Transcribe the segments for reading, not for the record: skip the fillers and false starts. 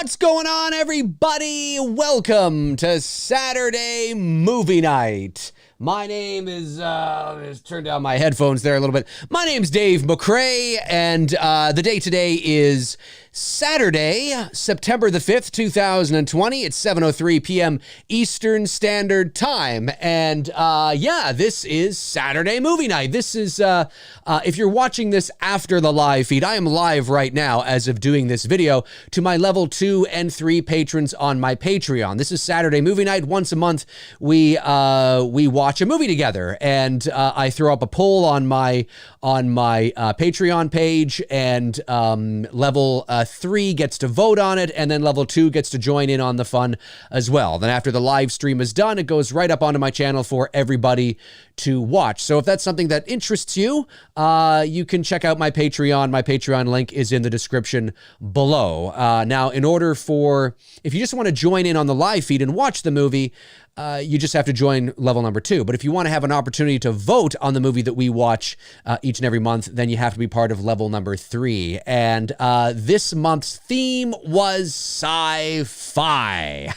What's going on, everybody? Welcome to Saturday Movie Night. My name is, let's turn down my headphones there a little bit. My name's Dave McRae, and the day today is Saturday, September the 5th, 2020. It's 7:03 p.m. Eastern Standard Time. And yeah, this is Saturday Movie Night. This is, if you're watching this after the live feed, I am live right now as of doing this video to my level 2 and 3 patrons on my Patreon. This is Saturday Movie Night. Once a month, we watch a movie together, and I throw up a poll on my Patreon page, and level 3 gets to vote on it, and then level 2 gets to join in on the fun as well. Then after the live stream is done, it goes right up onto my channel for everybody to watch. So if that's something that interests you, you can check out my Patreon. My Patreon link is in the description below. Now, in order for, if you just want to join in on the live feed and watch the movie, you just have to join level number 2. But if you want to have an opportunity to vote on the movie that we watch each and every month, then you have to be part of level number 3. And this month's theme was sci-fi.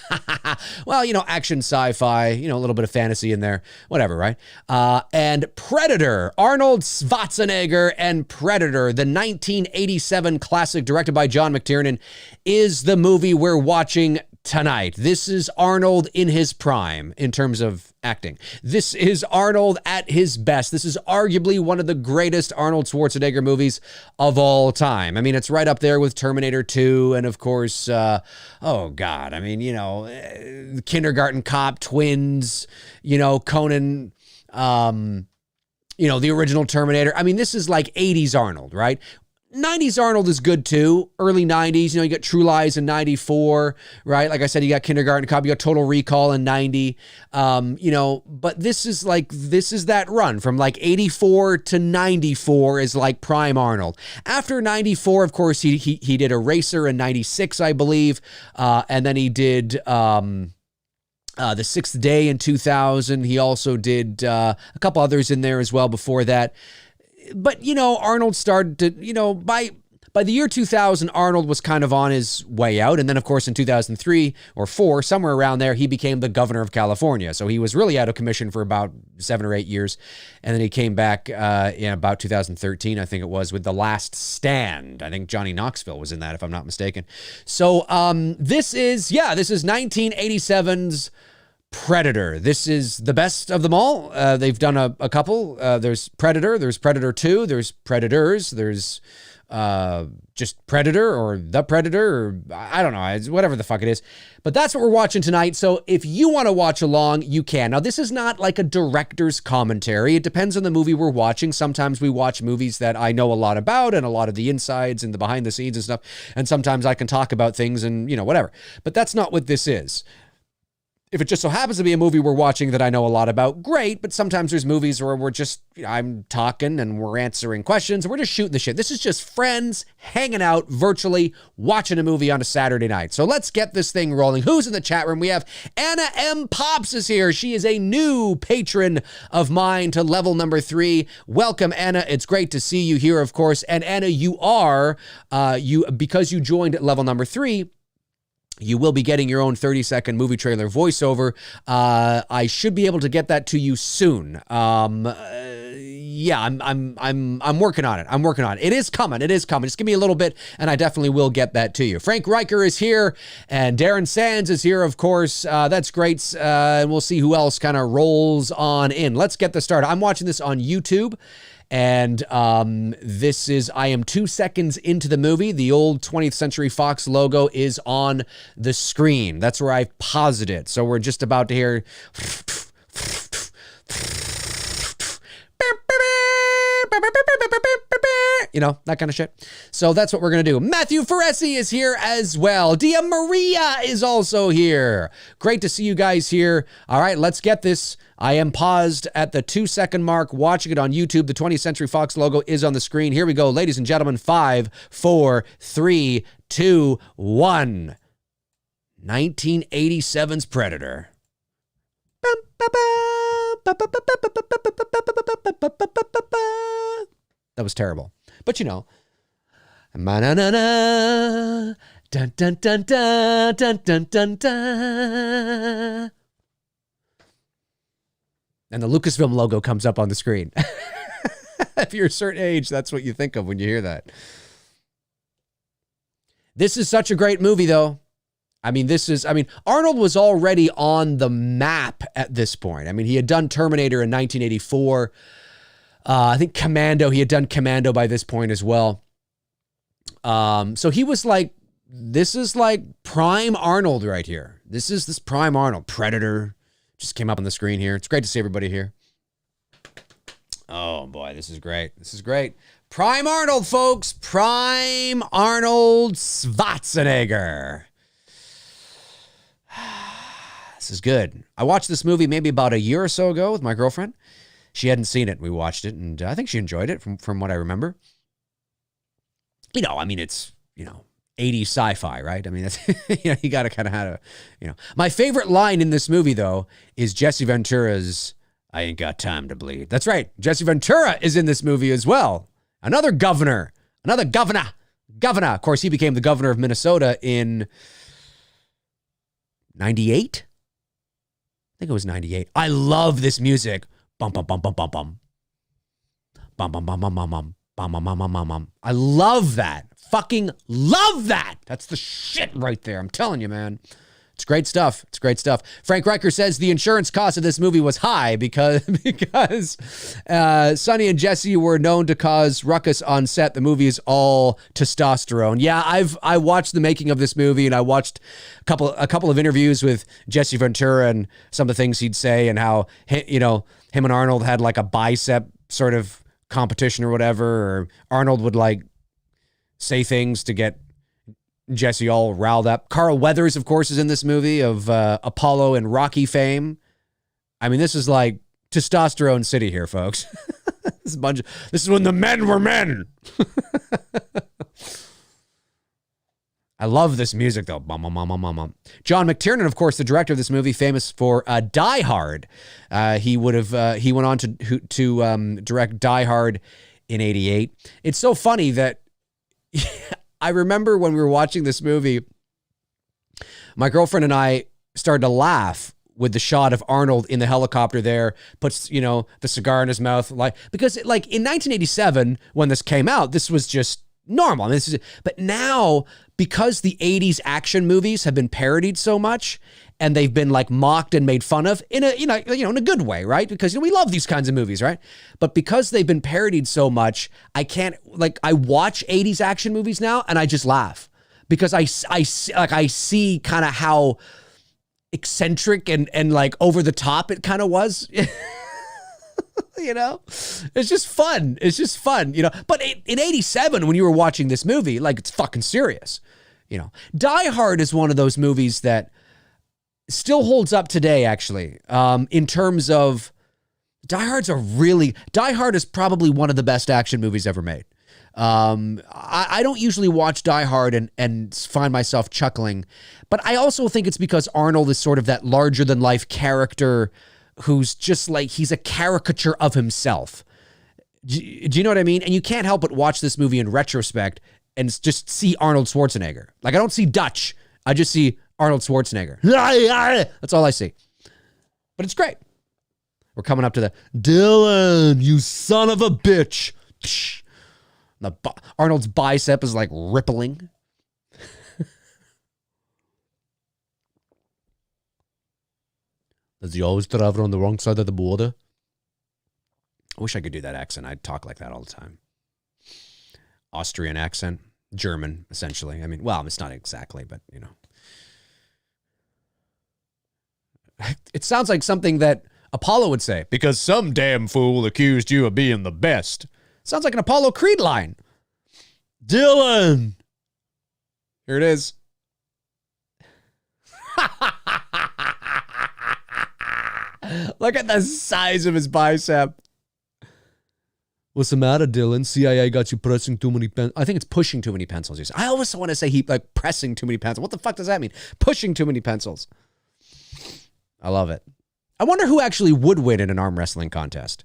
Well, you know, action sci-fi, you know, a little bit of fantasy in there, whatever, right? And Predator, Arnold Schwarzenegger and Predator, the 1987 classic directed by John McTiernan, is the movie we're watching tonight. This is Arnold in his prime in terms of acting. This is Arnold at his best. This is arguably one of the greatest Arnold Schwarzenegger movies of all time. I mean, it's right up there with Terminator 2 and, of course, oh God, I mean, you know, Kindergarten Cop, Twins, you know, Conan, you know, the original Terminator. I mean, this is like 80s Arnold, right? 90s Arnold is good too. Early 90s, you know, you got True Lies in 94, right? Like I said, you got Kindergarten Cop, you got Total Recall in 90, you know, but this is that run from like 84 to 94 is like prime Arnold. After 94, of course, he did Eraser in 96, I believe. And then he did, The Sixth Day in 2000. He also did a couple others in there as well before that. But, you know, Arnold started to, you know, by the year 2000, Arnold was kind of on his way out. And then, of course, in 2003 or 4, somewhere around there, he became the governor of California. So he was really out of commission for about 7 or 8 years. And then he came back in about 2013, I think it was, with The Last Stand. I think Johnny Knoxville was in that, if I'm not mistaken. So this is 1987's Predator. This is the best of them all. They've done a couple. There's Predator, there's Predator 2, there's Predators, there's just Predator or The Predator, or I don't know, it's whatever the fuck it is. But that's what we're watching tonight. So if you want to watch along, you can. Now, this is not like a director's commentary. It depends on the movie we're watching. Sometimes we watch movies that I know a lot about and a lot of the insides and the behind the scenes and stuff. And sometimes I can talk about things and, you know, whatever. But that's not what this is. If it just so happens to be a movie we're watching that I know a lot about, great. But sometimes there's movies where we're just, I'm talking and we're answering questions. And we're just shooting the shit. This is just friends hanging out virtually, watching a movie on a Saturday night. So let's get this thing rolling. Who's in the chat room? We have Anna M. Pops is here. She is a new patron of mine to level number 3. Welcome, Anna. It's great to see you here, of course. And Anna, you are, because you joined at level number 3, you will be getting your own 30-second movie trailer voiceover. I should be able to get that to you soon. Yeah, I'm working on it. I'm working on it. It is coming. It is coming. Just give me a little bit, and I definitely will get that to you. Frank Riker is here, and Darren Sands is here, of course. That's great. And we'll see who else kind of rolls on in. Let's get this started. I'm watching this on YouTube. And this is, I am 2 seconds into the movie. The old 20th Century Fox logo is on the screen. That's where I've paused it. So we're just about to hear, you know, that kind of shit. So that's what we're going to do. Matthew Ferresi is here as well. Dia Maria is also here. Great to see you guys here. All right, let's get this. I am paused at the 2 second mark, watching it on YouTube. The 20th Century Fox logo is on the screen. Here we go, ladies and gentlemen. 5, 4, 3, 2, 1. 1987's Predator. That was terrible. But you know, Dun, dun, dun, dun, dun, dun, dun, dun. And the Lucasfilm logo comes up on the screen. If you're a certain age, that's what you think of when you hear that. This is such a great movie, though. Arnold was already on the map at this point. I mean, he had done Terminator in 1984. I think Commando, he had done Commando by this point as well. So he was like, this is like prime Arnold right here. This prime Arnold. Predator just came up on the screen here. It's great to see everybody here. Oh boy, this is great. This is great. Prime Arnold, folks. Prime Arnold Schwarzenegger. This is good. I watched this movie maybe about a year or so ago with my girlfriend. She hadn't seen it. We watched it, and I think she enjoyed it from what I remember. You know, I mean, it's, 80s sci-fi, right? I mean, that's, you got to kind of have a, My favorite line in this movie, though, is Jesse Ventura's, "I ain't got time to bleed." That's right. Jesse Ventura is in this movie as well. Another governor. Governor. Of course, he became the governor of Minnesota in 98? I think it was 98. I love this music. Bum, bum, bum, bum, bum, bum. Bum, bum, bum, bum, bum, bum. Bum, bum, bum, bum, bum, bum. I love that. Fucking love that. That's the shit right there. I'm telling you, man. It's great stuff. It's great stuff. Frank Riker says the insurance cost of this movie was high because Sonny and Jesse were known to cause ruckus on set. The movie is all testosterone. Yeah, I watched the making of this movie, and I watched a couple of interviews with Jesse Ventura and some of the things he'd say, and how him and Arnold had like a bicep sort of competition or whatever, or Arnold would like say things to get Jesse all riled up. Carl Weathers, of course, is in this movie of Apollo and Rocky fame. I mean, this is like testosterone city here, folks. This is when the men were men. I love this music, though. Bum, bum, bum, bum, bum, bum. John McTiernan, of course, the director of this movie, famous for Die Hard. He went on to direct Die Hard in '88. It's so funny that I remember when we were watching this movie, my girlfriend and I started to laugh with the shot of Arnold in the helicopter there, puts, the cigar in his mouth, because in 1987, when this came out, this was just normal. But now, because the 80s action movies have been parodied so much, and they've been like mocked and made fun of in a in a good way, right? Because we love these kinds of movies, right? But because they've been parodied so much, I can't I watch 80s action movies now and I just laugh because I see kind of how 'eccentric and like over the top it kind of was. It's just fun. But in '87, when you were watching this movie, like, it's fucking serious. Die Hard is one of those movies that still holds up today, actually, in terms of Die Hard is probably one of the best action movies ever made. I don't usually watch Die Hard and find myself chuckling, but I also think it's because Arnold is sort of that larger than life character who's just like, he's a caricature of himself. Do you know what I mean? And you can't help but watch this movie in retrospect and just see Arnold Schwarzenegger. Like, I don't see Dutch. I just see Arnold Schwarzenegger. That's all I see. But it's great. We're coming up to the Dylan, you son of a bitch. Arnold's bicep is like rippling. Does he always travel on the wrong side of the border? I wish I could do that accent. I'd talk like that all the time. Austrian accent. German, essentially. I mean, well, it's not exactly, but, It sounds like something that Apollo would say, because some damn fool accused you of being the best. Sounds like an Apollo Creed line. Dylan. Here it is. Look at the size of his bicep. What's the matter, Dylan? CIA got you pressing too many pencils. I think it's pushing too many pencils. I always want to say pressing too many pencils. What the fuck does that mean? Pushing too many pencils. I love it. I wonder who actually would win in an arm wrestling contest.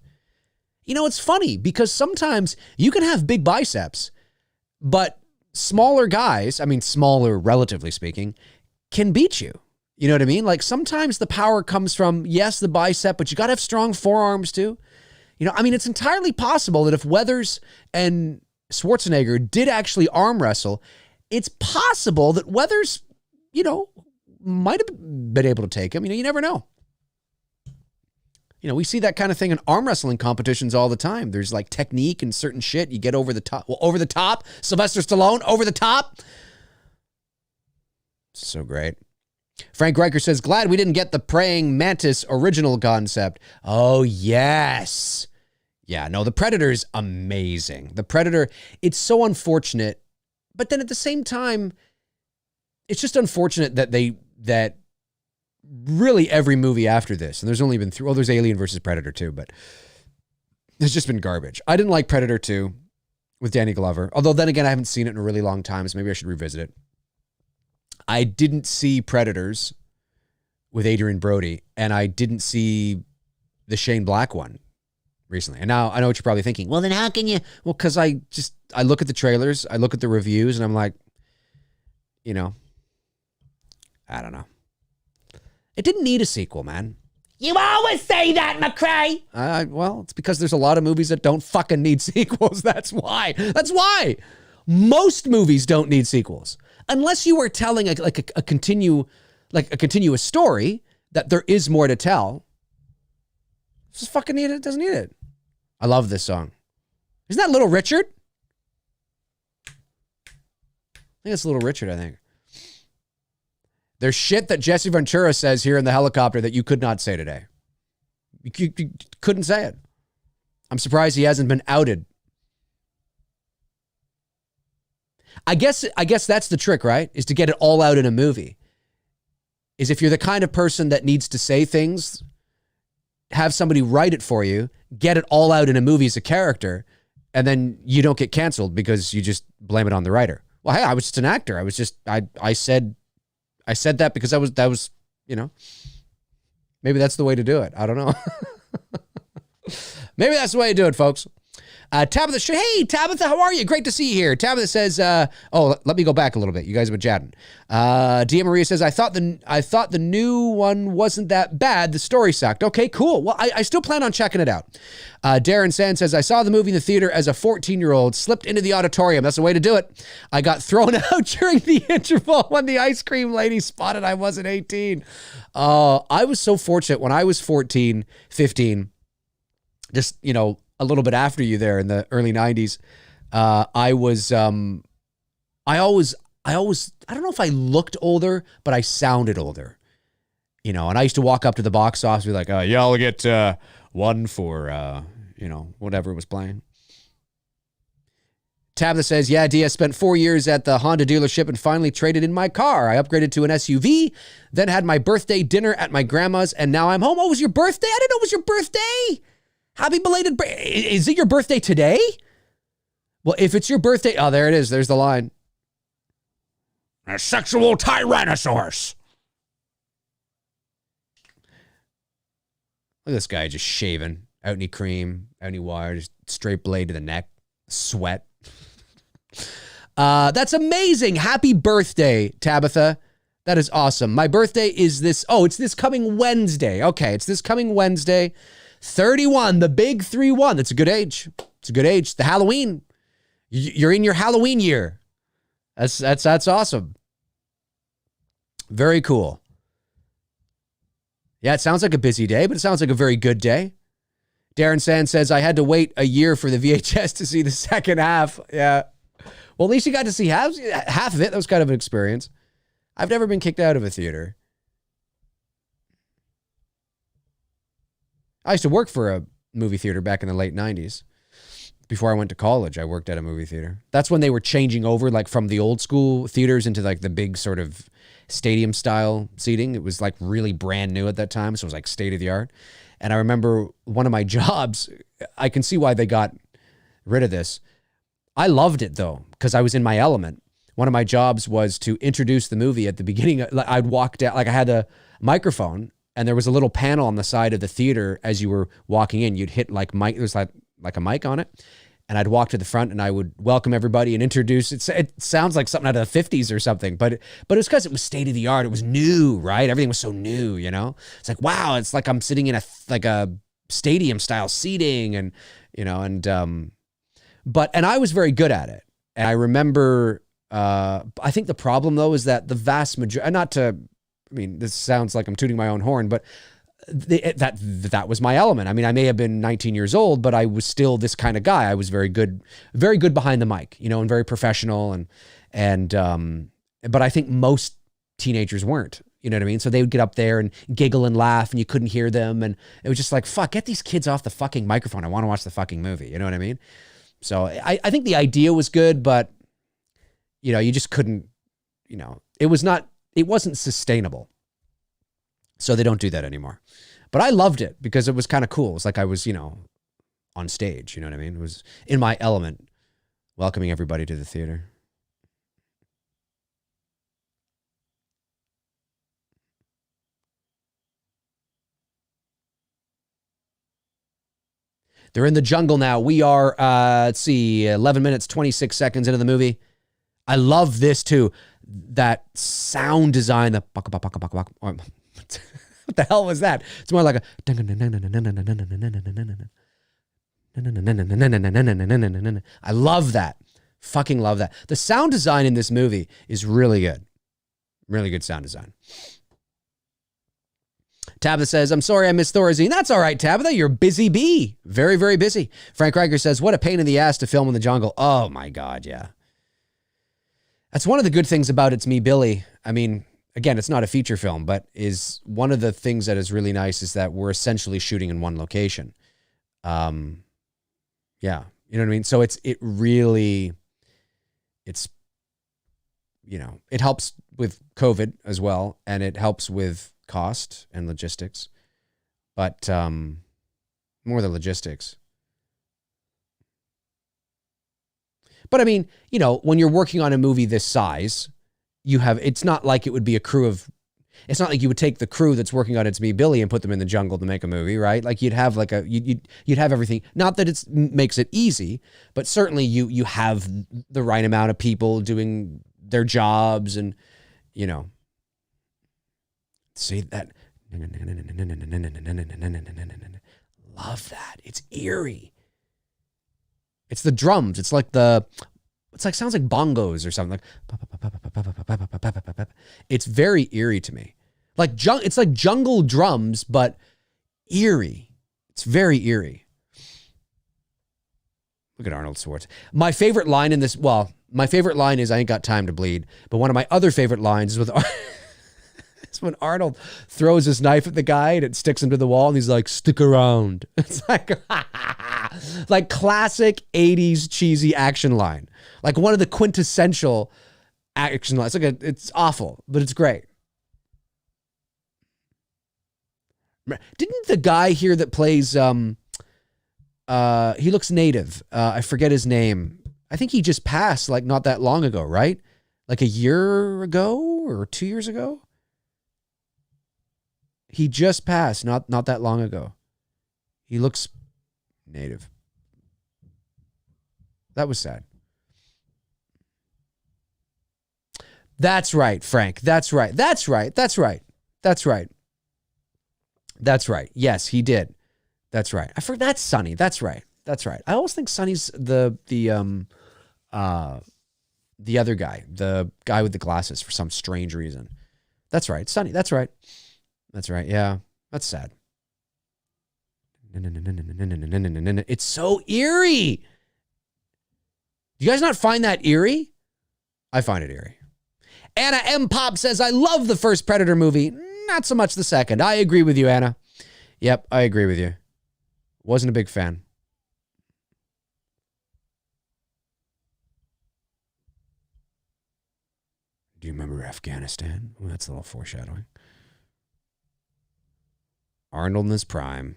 It's funny because sometimes you can have big biceps, but smaller guys, I mean, smaller relatively speaking, can beat you. You know what I mean? Like sometimes the power comes from, yes, the bicep, but you got to have strong forearms too. You know, I mean, it's entirely possible that if Weathers and Schwarzenegger did actually arm wrestle, it's possible that Weathers, you know, might have been able to take him. You know, you never know. You know, we see that kind of thing in arm wrestling competitions all the time. There's like technique and certain shit. You get over the top. Well, over the top. Sylvester Stallone, over the top. So great. Frank Riker says, glad we didn't get the praying mantis original concept. Oh, yes. Yeah, no, the Predator's amazing. The Predator, it's so unfortunate. But then at the same time, it's just unfortunate that really every movie after this, and there's only been three, there's Alien versus Predator 2, but it's just been garbage. I didn't like Predator 2 with Danny Glover. Although then again, I haven't seen it in a really long time, so maybe I should revisit it. I didn't see Predators with Adrian Brody, and I didn't see the Shane Black one recently. And now I know what you're probably thinking. Well, then how can you? Well, because I look at the trailers, I look at the reviews, and I'm like, you know, I don't know. It didn't need a sequel, man. You always say that, McRae. Well, it's because there's a lot of movies that don't fucking need sequels. That's why. That's why. Most movies don't need sequels. Unless you were telling a continuous story that there is more to tell. Just fucking need it. It doesn't need it. I love this song. Isn't that Little Richard? I think it's Little Richard, I think. There's shit that Jesse Ventura says here in the helicopter that you could not say today. You couldn't say it. I'm surprised he hasn't been outed. I guess that's the trick, right? Is to get it all out in a movie. Is if you're the kind of person that needs to say things, have somebody write it for you, get it all out in a movie as a character, and then you don't get canceled because you just blame it on the writer. Well, hey, I was just an actor. I said that because that was, you know, maybe that's the way to do it. I don't know. Maybe that's the way to do it, folks. Tabitha, hey, Tabitha, how are you? Great to see you here. Tabitha says, let me go back a little bit. You guys have been chatting. Dia Maria says, I thought the new one wasn't that bad. The story sucked. Okay, cool. Well, I still plan on checking it out. Darren Sand says, I saw the movie in the theater as a 14-year-old, slipped into the auditorium. That's the way to do it. I got thrown out during the interval when the ice cream lady spotted I wasn't 18. I was so fortunate when I was 14, 15, just, you know, a little bit after you there in the early 90s, I don't know if I looked older, but I sounded older, you know, and I used to walk up to the box office and be like, yeah, I'll get one for, you know, whatever was playing. Tabitha says, yeah, Dia, spent 4 years at the Honda dealership and finally traded in my car. I upgraded to an SUV, then had my birthday dinner at my grandma's, and now I'm home. Oh, it was your birthday? I didn't know it was your birthday. Happy belated birthday. Is it your birthday today? Well, if it's your birthday, oh, there it is. There's the line. A sexual tyrannosaurus. Look at this guy just shaving. Out any cream, out any wire, just straight blade to the neck. Sweat. That's amazing. Happy birthday, Tabitha. That is awesome. My birthday is it's this coming Wednesday. Okay, it's this coming Wednesday. 31, the big 3-1. That's a good age. It's a good age. The Halloween. You're in your Halloween year. That's awesome. Very cool. Yeah, it sounds like a busy day, but it sounds like a very good day. Darren Sand says, I had to wait a year for the VHS to see the second half. Yeah. Well, at least you got to see half of it. That was kind of an experience. I've never been kicked out of a theater. I used to work for a movie theater back in the late 90s. Before I went to college, I worked at a movie theater. That's when they were changing over like from the old school theaters into like the big sort of stadium style seating. It was like really brand new at that time. So it was like state of the art. And I remember one of my jobs, I can see why they got rid of this. I loved it though, because I was in my element. One of my jobs was to introduce the movie at the beginning. I'd walk down, like I had a microphone and there was a little panel on the side of the theater as you were walking in. You'd hit like mic, there was like a mic on it. and I'd walk to the front and I would welcome everybody and introduce. It sounds like something out of the 50s or something, but it was because it was state of the art. It was new, right? Everything was so new, you know? It's like, wow, it's like I'm sitting in a stadium style seating and, you know, and I was very good at it. And I remember, I think the problem though is that the vast majority, this sounds like I'm tooting my own horn, but that was my element. I mean, I may have been 19 years old, but I was still this kind of guy. I was very good behind the mic, you know, and very professional. But I think most teenagers weren't, you know what I mean? So they would get up there and giggle and laugh and you couldn't hear them. And it was just like, fuck, get these kids off the fucking microphone. I want to watch the fucking movie. You know what I mean? So I think the idea was good, but you know, you just couldn't, you know, it wasn't sustainable. So they don't do that anymore. But I loved it because it was kind of cool. It was like I was, you know, on stage, you know what I mean? It was in my element, welcoming everybody to the theater. They're in the jungle now. We are, let's see, 11 minutes, 26 seconds into the movie. I love this too. That sound design, what the hell was that? It's more like a I love that. Fucking love that. The sound design in this movie is really good. Really good sound design. Tabitha says, I'm sorry I missed Thorazine. That's all right, Tabitha. You're busy bee. Very, very busy. Frank Riker says, what a pain in the ass to film in the jungle. Oh my God, yeah. That's one of the good things about It's Me, Billy. I mean, again, it's not a feature film, but is one of the things that is really nice is that we're essentially shooting in one location. Yeah, you know what I mean? So it's, you know, it helps with COVID as well. And it helps with cost and logistics, but more the logistics. But I mean, you know, when you're working on a movie this size, it's not like it would be it's not like you would take the crew that's working on It's Me, Billy and put them in the jungle to make a movie, right? Like you'd have you'd have everything. Not that it makes it easy, but certainly you have the right amount of people doing their jobs and, you know, see that. Love that. It's eerie. It's the drums. It's like sounds like bongos or something. Like it's very eerie to me. It's like jungle drums, but eerie. It's very eerie. Look at Arnold Schwarzenegger. My favorite line in this, my favorite line is I ain't got time to bleed. But one of my other favorite lines is with it's when Arnold throws his knife at the guy and it sticks him to the wall and he's like, stick around. It's like classic 80s cheesy action line. Like one of the quintessential action lines. It's awful, but it's great. Didn't the guy here that plays, he looks native. I forget his name. I think he just passed like not that long ago, right? Like a year ago or 2 years ago? He just passed not that long ago. He looks native. That was sad. That's right, Frank. That's right. Yes, he did. That's right. I forgot that's Sonny. That's right. I always think Sonny's the other guy, the guy with the glasses for some strange reason. That's right. Sonny. That's right. Yeah. That's sad. It's so eerie. Do you guys not find that eerie? I find it eerie. Anna M. Pop says, I love the first Predator movie. Not so much the second. I agree with you, Anna. Yep, I agree with you. Wasn't a big fan. Do you remember Afghanistan? Well, that's a little foreshadowing. Arnold in his prime.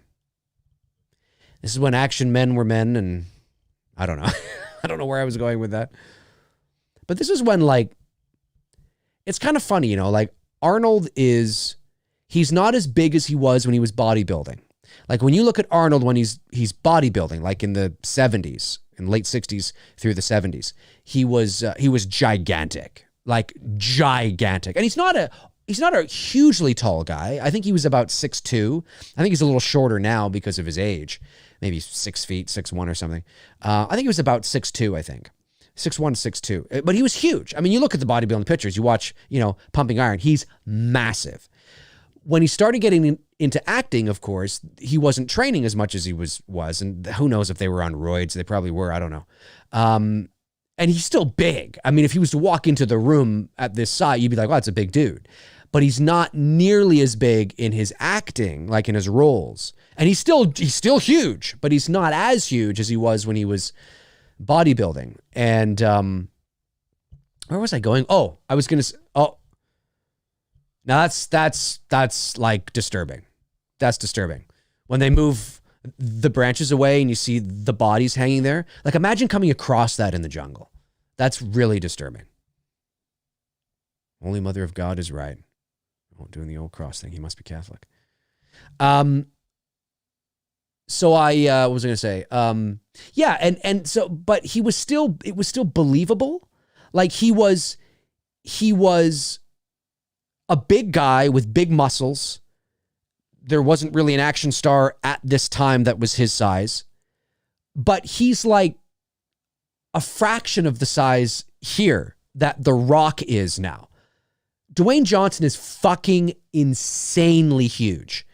This is when action men were men, and I don't know. I don't know where I was going with that. But this is when, like, it's kind of funny, you know, like Arnold he's not as big as he was when he was bodybuilding. Like when you look at Arnold when he's bodybuilding, like in the 70s in the late 60s through the 70s. He was gigantic, like gigantic. And he's not a hugely tall guy. I think he was about 6'2". I think he's a little shorter now because of his age. Maybe 6 feet, 6'1" or something. I think he was about 6'2", I think. 6'1", 6'2". But he was huge. I mean, you look at the bodybuilding pictures, you watch, Pumping Iron, he's massive. When he started getting into acting, of course, he wasn't training as much as he was. And who knows if they were on roids. They probably were. I don't know. And he's still big. I mean, if he was to walk into the room at this size, you'd be like, wow, it's a big dude. But he's not nearly as big in his acting, like in his roles. And he's still huge, but he's not as huge as he was when he was bodybuilding. And where was I going? Oh, I was going to. Oh, now that's like disturbing. That's disturbing. When they move the branches away and you see the bodies hanging there. Like, imagine coming across that in the jungle. That's really disturbing. Only Mother of God is right. Oh, doing the old cross thing. He must be Catholic. So what was I going to say? Yeah. And so, but it was still believable. Like he was a big guy with big muscles. There wasn't really an action star at this time that was his size, but he's like a fraction of the size here that The Rock is now. Dwayne Johnson is fucking insanely huge.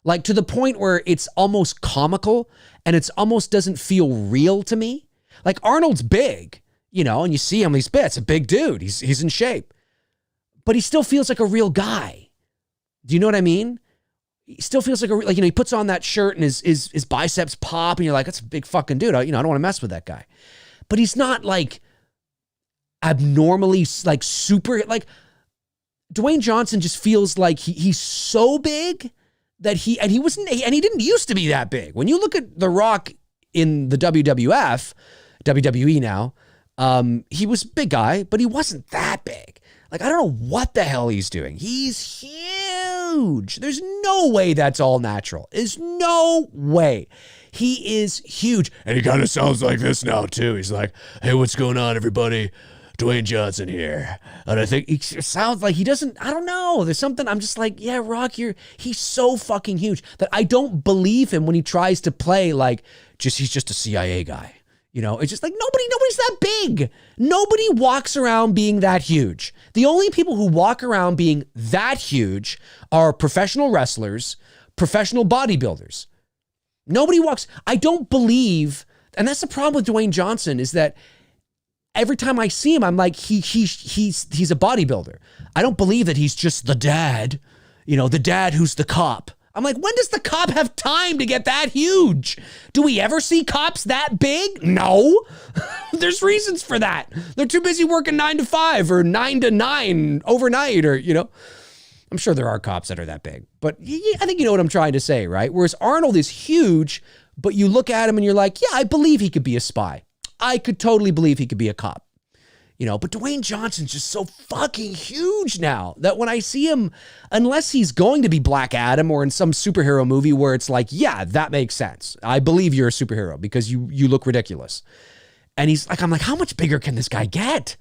Like to the point where it's almost comical and it's almost doesn't feel real to me. Like Arnold's big, and you see him, it's a big dude. He's in shape, but he still feels like a real guy. Do you know what I mean? He still feels like he puts on that shirt and his biceps pop and you're like, that's a big fucking dude. I don't want to mess with that guy, but he's not like abnormally like super, like Dwayne Johnson just feels like he's so big that he didn't used to be that big. When you look at The Rock in the WWE now, he was a big guy, but he wasn't that big. Like, I don't know what the hell he's doing. He's huge. There's no way that's all natural. There's no way. He is huge. And he kind of sounds like this now, too. He's like, hey, what's going on, everybody? Dwayne Johnson here. And I think he sounds like he doesn't, I don't know. There's something, I'm just like, yeah, Rock, he's so fucking huge that I don't believe him when he tries to play like, he's just a CIA guy. It's just like, nobody's that big. Nobody walks around being that huge. The only people who walk around being that huge are professional wrestlers, professional bodybuilders. Nobody walks, I don't believe, and that's the problem with Dwayne Johnson is that every time I see him, I'm like, he's a bodybuilder. I don't believe that he's just the dad, the dad who's the cop. I'm like, when does the cop have time to get that huge? Do we ever see cops that big? No. There's reasons for that. They're too busy working 9 to 5 or 9 to 9 overnight or, I'm sure there are cops that are that big, but I think you know what I'm trying to say, right? Whereas Arnold is huge, but you look at him and you're like, yeah, I believe he could be a spy. I could totally believe he could be a cop. But Dwayne Johnson's just so fucking huge now that when I see him, unless he's going to be Black Adam or in some superhero movie where it's like, yeah, that makes sense. I believe you're a superhero because you look ridiculous. And he's like, I'm like, how much bigger can this guy get?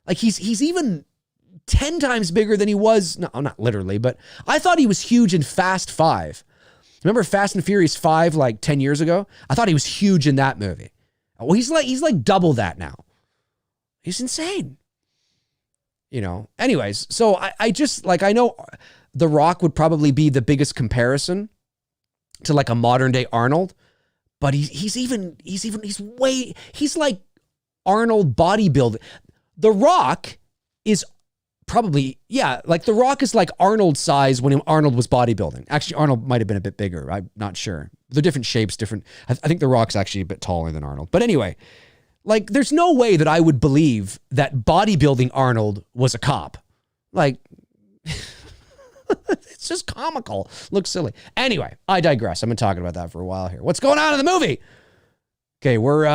Like he's even 10 times bigger than he was. No, not literally, but I thought he was huge in Fast 5. Remember Fast and Furious 5 like 10 years ago? I thought he was huge in that movie. Well, he's like double that now. He's insane. Anyways, so I just like, I know The Rock would probably be the biggest comparison to like a modern day Arnold, but he's like Arnold bodybuilding. The Rock is probably, yeah, like The Rock is like Arnold's size when Arnold was bodybuilding. Actually, Arnold might have been a bit bigger. I'm not sure. They're different shapes, different. I think The Rock's actually a bit taller than Arnold. But anyway, like there's no way that I would believe that bodybuilding Arnold was a cop. Like, it's just comical. Looks silly. Anyway, I digress. I've been talking about that for a while here. What's going on in the movie? Okay, we're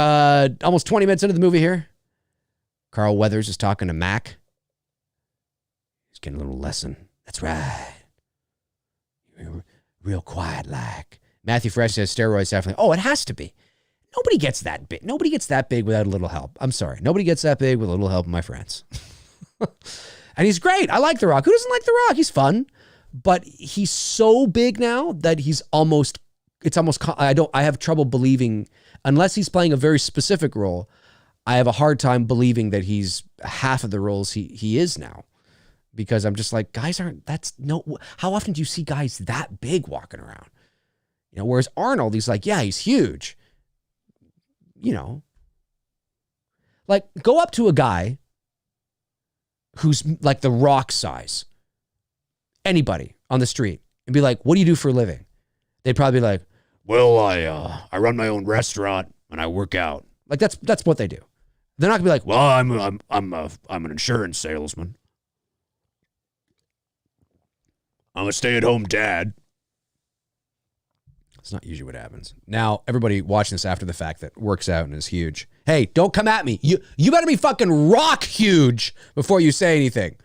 almost 20 minutes into the movie here. Carl Weathers is talking to Mac. He's getting a little lesson. That's right. Real quiet like. Matthew Fresh says steroids definitely. Oh, it has to be. Nobody gets that big. Nobody gets that big without a little help. I'm sorry. Nobody gets that big with a little help, my friends. And he's great. I like The Rock. Who doesn't like The Rock? He's fun. But he's so big now that I have trouble believing, unless he's playing a very specific role, I have a hard time believing that he's half of the roles he is now. Because I'm just like, guys how often do you see guys that big walking around? You know, whereas Arnold, he's like, yeah, he's huge. You know, like go up to a guy who's like The Rock size, anybody on the street, and be like, what do you do for a living? They'd probably be like, well, I run my own restaurant and I work out. Like that's what they do. They're not gonna be like, well, I'm an insurance salesman. I'm a stay-at-home dad. It's not usually what happens. Now, everybody watching this after the fact that works out and is huge. Hey, don't come at me. You better be fucking rock huge before you say anything.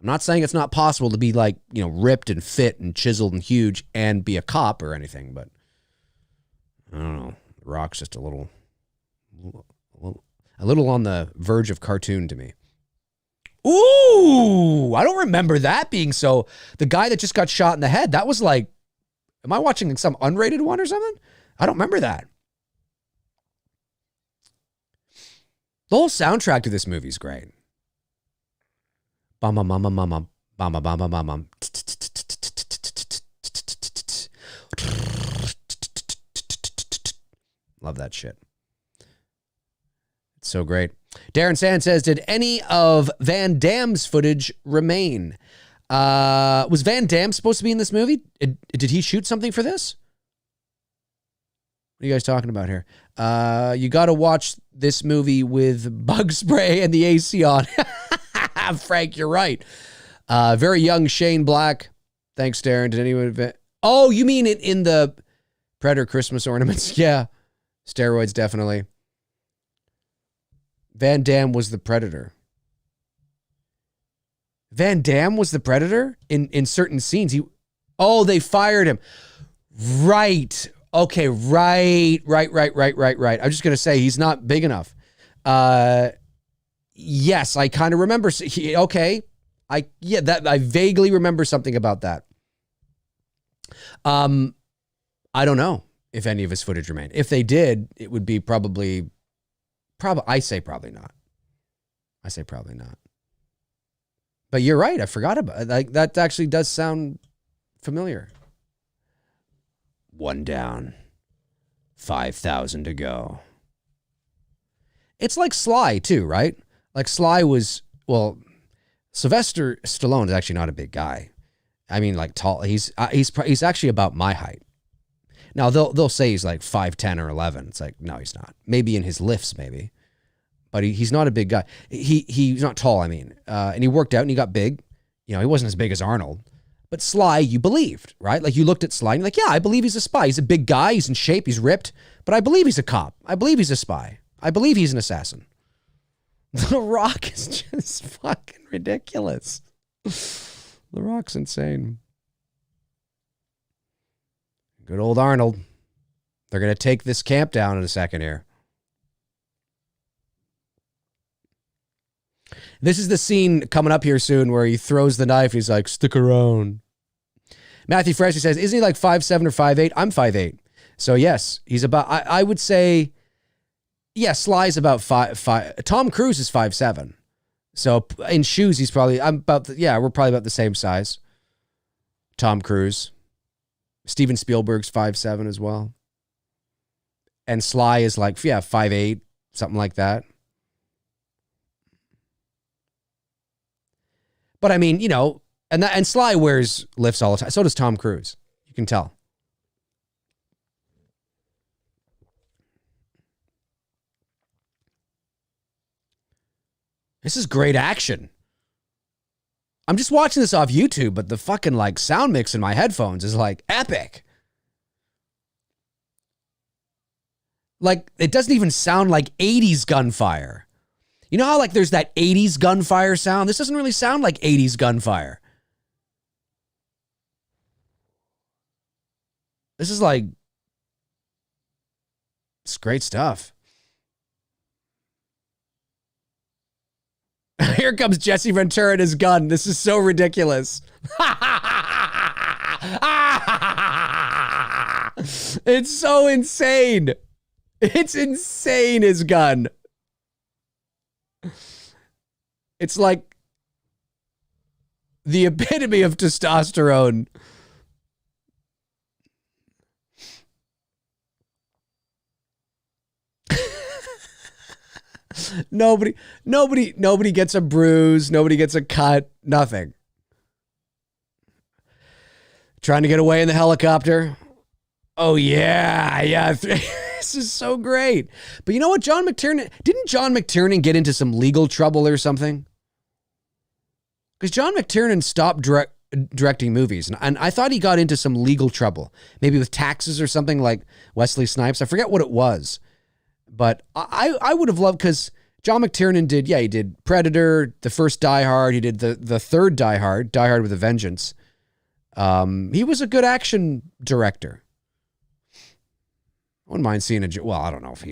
I'm not saying it's not possible to be like, you know, ripped and fit and chiseled and huge and be a cop or anything, but I don't know. The Rock's just a little on the verge of cartoon to me. Ooh, I don't remember that being so. The guy that just got shot in the head, that was like, am I watching some unrated one or something? I don't remember that. The whole soundtrack to this movie is great. Bum bum bum bum bum bum bum bum bum bum bum. Love that shit. It's so great. Darren Sand says, did any of Van Damme's footage remain? Was Van Damme supposed to be in this movie? Did he shoot something for this? What are you guys talking about here? You got to watch this movie with bug spray and the AC on. Frank, you're right. Very young Shane Black. Thanks, Darren. Did anyone... Oh, you mean it in the Predator Christmas ornaments? Yeah. Steroids, definitely. Van Damme was the Predator. Van Damme was the Predator in certain scenes. They fired him. Right. Okay, right. I'm just going to say he's not big enough. Yes, I kind of remember. I vaguely remember something about that. I don't know if any of his footage remained. If they did, it would be probably I say probably not. But you're right. I forgot about it. Like, that actually does sound familiar. One down, 5,000 to go. It's like Sly too, right? Like Sly was, well, Sylvester Stallone is actually not a big guy. I mean, like tall. He's actually about my height. Now they'll say he's like 5'10" or 11. It's like, no, he's not. Maybe in his lifts, maybe. But he's not a big guy. He's not tall, I mean. And he worked out and he got big. You know, he wasn't as big as Arnold. But Sly, you believed, right? Like, you looked at Sly and you're like, yeah, I believe he's a spy. He's a big guy. He's in shape. He's ripped. But I believe he's a cop. I believe he's a spy. I believe he's an assassin. The Rock is just fucking ridiculous. The Rock's insane. Good old Arnold. They're going to take this camp down in a second here. This is the scene coming up here soon where he throws the knife. He's like, stick around. Matthew Freshly says, isn't he like 5'7" or 5'8"? I'm 5'8". So yes, he's about, I would say, yeah, Sly's about 5'5". Tom Cruise is 5'7". So in shoes, he's probably, we're probably about the same size. Tom Cruise. Steven Spielberg's 5'7" as well. And Sly is like, 5'8", something like that. But I mean, you know, and Sly wears lifts all the time. So does Tom Cruise. You can tell. This is great action. I'm just watching this off YouTube, but the fucking like sound mix in my headphones is like epic. Like, it doesn't even sound like 80s gunfire. You know how like there's that 80s gunfire sound? This doesn't really sound like 80s gunfire. This is like It's great stuff. Here comes Jesse Ventura and his gun. This is so ridiculous. It's so insane. It's insane, his gun. It's like the epitome of testosterone. Nobody gets a bruise. Nobody gets a cut. Nothing. Trying to get away in the helicopter. Oh, yeah. This is so great. But you know what, didn't John McTiernan get into some legal trouble or something? Because John McTiernan stopped directing movies, and I thought he got into some legal trouble, maybe with taxes or something, like Wesley Snipes. I forget what it was, but I would have loved, because John McTiernan he did Predator, the first Die Hard, he did the third Die Hard with a Vengeance. He was a good action director. I wouldn't mind seeing I don't know if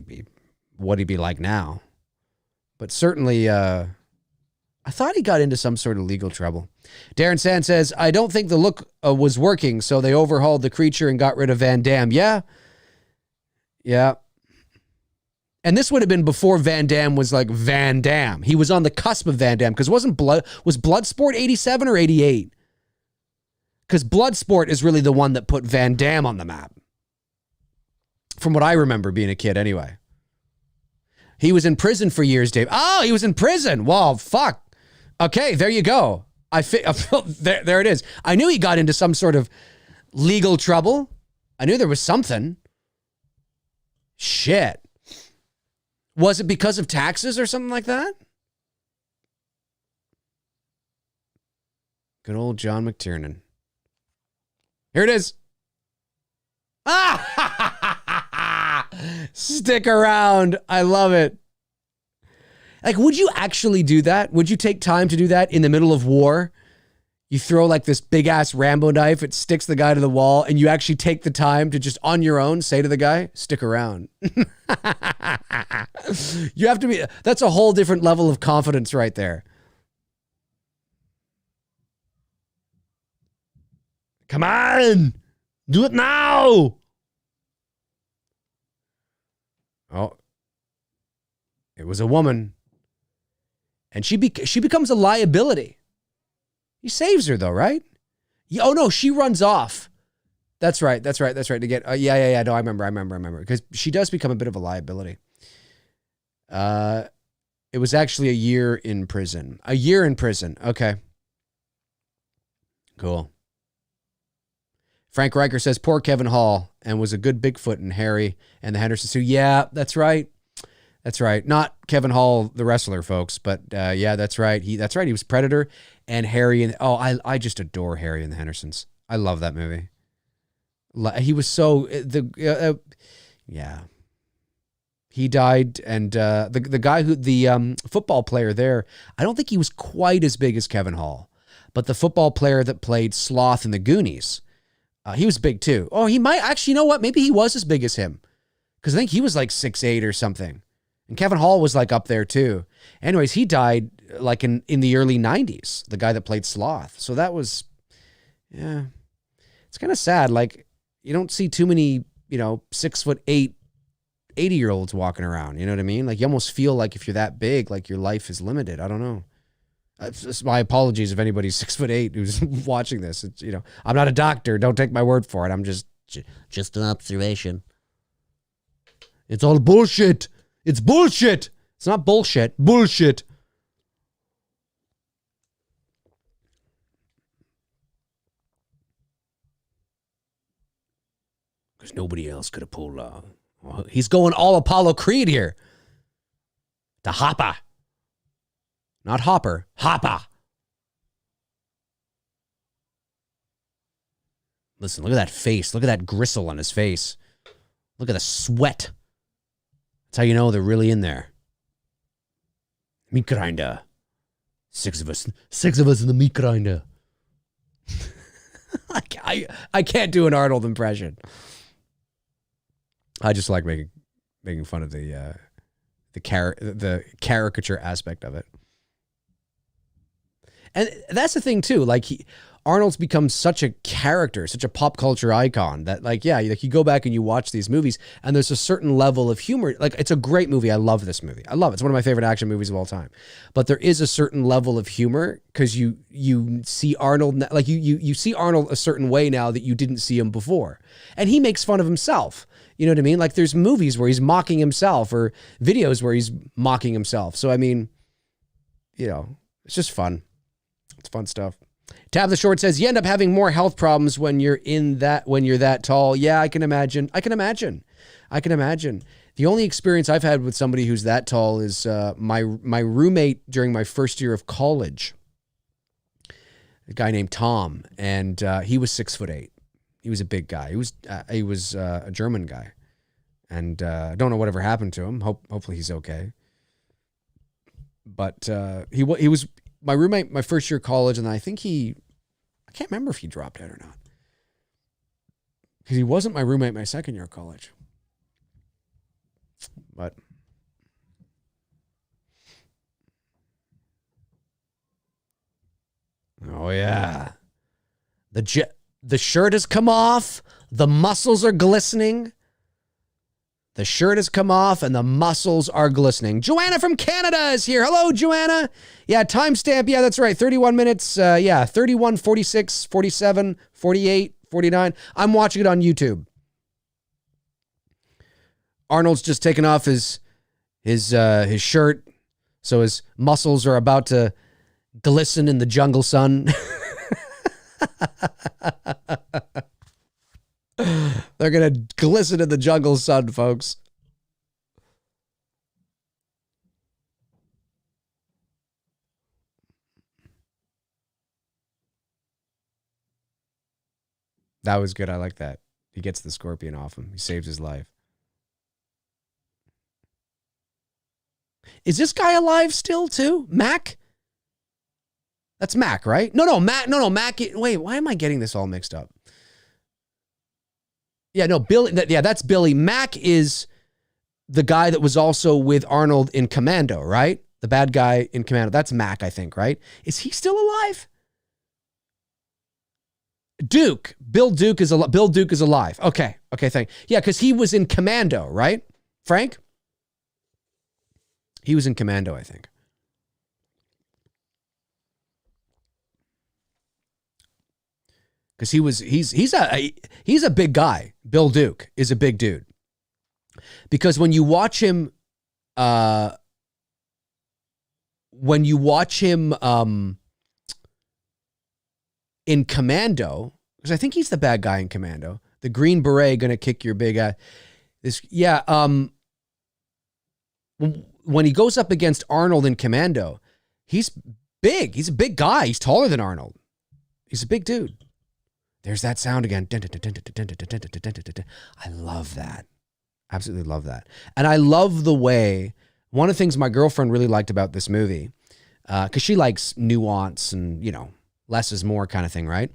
what he'd be like now, but certainly, I thought he got into some sort of legal trouble. Darren Sand says, I don't think the look was working, so they overhauled the creature and got rid of Van Damme. Yeah. And this would have been before Van Damme was like Van Damme. He was on the cusp of Van Damme, because was Bloodsport 87 or 88? Because Bloodsport is really the one that put Van Damme on the map. From what I remember being a kid anyway. He was in prison for years, Dave. Oh, he was in prison. Well, fuck. Okay, there you go. There it is. I knew he got into some sort of legal trouble. I knew there was something. Shit. Was it because of taxes or something like that? Good old John McTiernan. Here it is. Stick around. I love it. Like, would you actually do that? Would you take time to do that in the middle of war? You throw like this big ass Rambo knife, it sticks the guy to the wall, and you actually take the time to just on your own say to the guy, stick around. You have to be, that's a whole different level of confidence right there. Come on, do it now. Oh, it was a woman. And she becomes a liability. He saves her though, right? Oh no, she runs off. That's right. To get, yeah. No, I remember. Because she does become a bit of a liability. It was actually a year in prison. Okay. Cool. Frank Riker says, poor Kevin Hall, and was a good Bigfoot in Harry and the Hendersons too. Yeah, that's right. Not Kevin Hall, the wrestler, folks, but yeah, that's right. He was Predator and Harry. And I just adore Harry and the Hendersons. I love that movie. He was so yeah. He died, and the guy the football player there, I don't think he was quite as big as Kevin Hall, but the football player that played Sloth in the Goonies, he was big too. Oh, he might actually, you know what? Maybe he was as big as him, because I think he was like 6'8" or something. And Kevin Hall was like up there too. Anyways, he died like in the early 90s, the guy that played Sloth. So that was, yeah, it's kind of sad. Like, you don't see too many, 6'8", 80-year-olds walking around. You know what I mean? Like, you almost feel like if you're that big, like your life is limited. I don't know. My apologies if anybody's 6'8" who's watching this. It's, I'm not a doctor. Don't take my word for it. I'm just an observation. It's all bullshit. It's bullshit. It's not bullshit. Bullshit. Because nobody else could have pulled off. He's going all Apollo Creed here. To Hopper. Not Hopper. Hopper. Listen, look at that face. Look at that gristle on his face. Look at the sweat. That's how you know they're really in there. Meat grinder. Six of us in the meat grinder. I can't do an Arnold impression. I just like making fun of the caricature aspect of it. And that's the thing too. Like Arnold's become such a character, such a pop culture icon that like you go back and you watch these movies and there's a certain level of humor. Like it's a great movie. I love this movie. I love it. It's one of my favorite action movies of all time. But there is a certain level of humor because you see Arnold like you see Arnold a certain way now that you didn't see him before, and he makes fun of himself. You know what I mean? Like there's movies where he's mocking himself or videos where he's mocking himself. So I mean, it's just fun. It's fun stuff. Tab the Short says, you end up having more health problems when you're that tall. Yeah, I can imagine. The only experience I've had with somebody who's that tall is my roommate during my first year of college, a guy named Tom, and he was 6'8". He was a big guy. He was a German guy, and I don't know whatever happened to him. Hopefully he's okay. But he was my roommate my first year of college, and I think I can't remember if he dropped out or not, because he wasn't my roommate my second year of college. But oh yeah, the shirt has come off, the muscles are glistening. The shirt has come off and the muscles are glistening. Joanna from Canada is here. Hello, Joanna. Yeah, timestamp. Yeah, that's right. 31 minutes. 31, 46, 47, 48, 49. I'm watching it on YouTube. Arnold's just taken off his shirt, so his muscles are about to glisten in the jungle sun. They're going to glisten in the jungle sun, folks. That was good. I like that. He gets the scorpion off him. He saves his life. Is this guy alive still, too? Mac? That's Mac, right? No, Mac. No, Mac. Wait, why am I getting this all mixed up? Yeah, no, Billy. Yeah, that's Billy. Mac is the guy that was also with Arnold in Commando, right? The bad guy in Commando. That's Mac, I think, right? Is he still alive? Duke. Bill Duke is alive. Okay, thank. Yeah, because he was in Commando, right? Frank? He was in Commando, I think. Because he's a big guy. Bill Duke is a big dude. Because when you watch him in Commando, because I think he's the bad guy in Commando, the Green Beret gonna kick your big ass. When he goes up against Arnold in Commando, he's big. He's a big guy. He's taller than Arnold. He's a big dude. There's that sound again. I love that. Absolutely love that. And I love the way, one of the things my girlfriend really liked about this movie, because she likes nuance and, less is more kind of thing, right?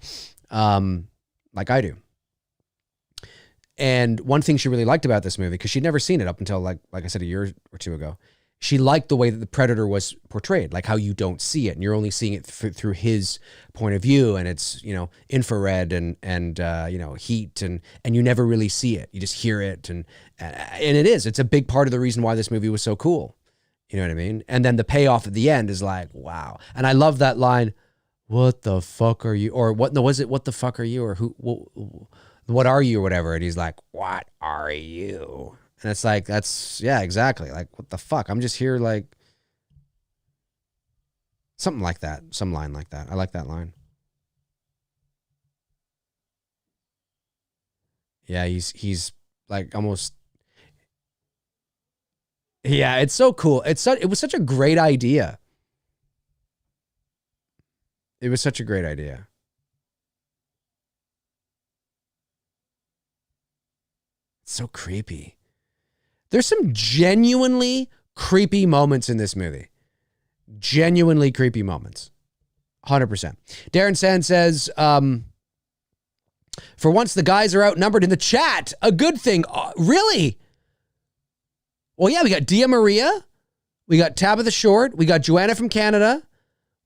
Like I do. And one thing she really liked about this movie, because she'd never seen it up until, like I said, a year or two ago, she liked the way that the Predator was portrayed, like how you don't see it and you're only seeing it through his point of view, and it's, infrared and heat and you never really see it. You just hear it and it's a big part of the reason why this movie was so cool. You know what I mean? And then the payoff at the end is like, wow. And I love that line, what the fuck are you? Or what the fuck are you? Or what are you or whatever? And he's like, what are you? And it's like, yeah, exactly. Like, what the fuck? I'm just here, like, something like that. Some line like that. I like that line. Yeah, he's like almost. Yeah, it's so cool. It was such a great idea. It was such a great idea. It's so creepy. There's some genuinely creepy moments in this movie. Genuinely creepy moments. 100%. Darren Sand says, for once the guys are outnumbered in the chat. A good thing. Really? Well, yeah, we got Dia Maria. We got Tabitha Short. We got Joanna from Canada.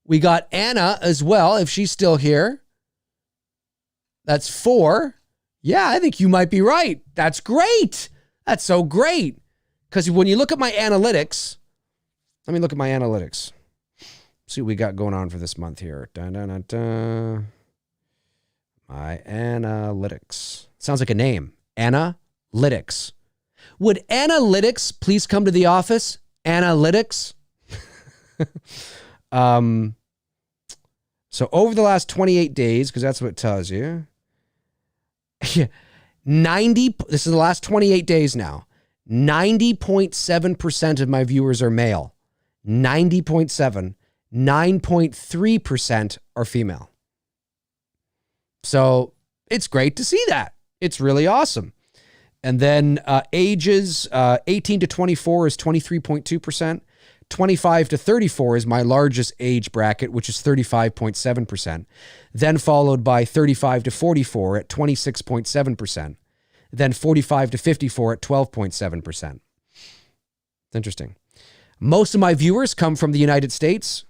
We got Anna as well, if she's still here. That's 4. Yeah, I think you might be right. That's great. That's so great. Because when you look at my analytics, let me look at my analytics. See what we got going on for this month here. Dun, dun, dun, dun. My analytics. Sounds like a name. Analytics. Would analytics please come to the office? Analytics. So over the last 28 days, because that's what it tells you. 90, this is the last 28 days now. 90.7% of my viewers are male. 90.7. 9.3% are female. So it's great to see that. It's really awesome. And then ages 18 to 24 is 23.2%. 25 to 34 is my largest age bracket, which is 35.7%. Then followed by 35 to 44 at 26.7%. Then 45 to 54 at 12.7%. It's interesting. Most of my viewers come from the United States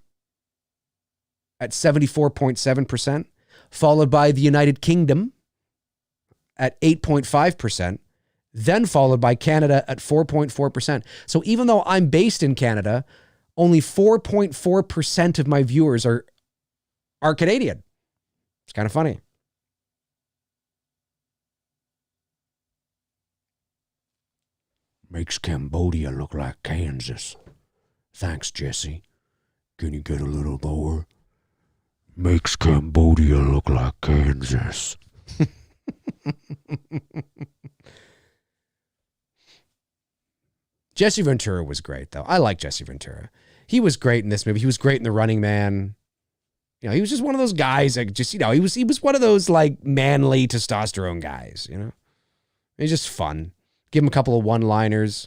at 74.7%, followed by the United Kingdom at 8.5%, then followed by Canada at 4.4%. So even though I'm based in Canada, only 4.4% of my viewers are Canadian. It's kind of funny. Makes Cambodia look like Kansas. Thanks, Jesse. Can you get a little lower? Makes Cambodia look like Kansas. Jesse Ventura was great, though. I like Jesse Ventura. He was great in this movie. He was great in The Running Man. You know, he was just one of those guys that just, you know, he was one of those like manly testosterone guys, you know. He's just fun. Give him a couple of one-liners.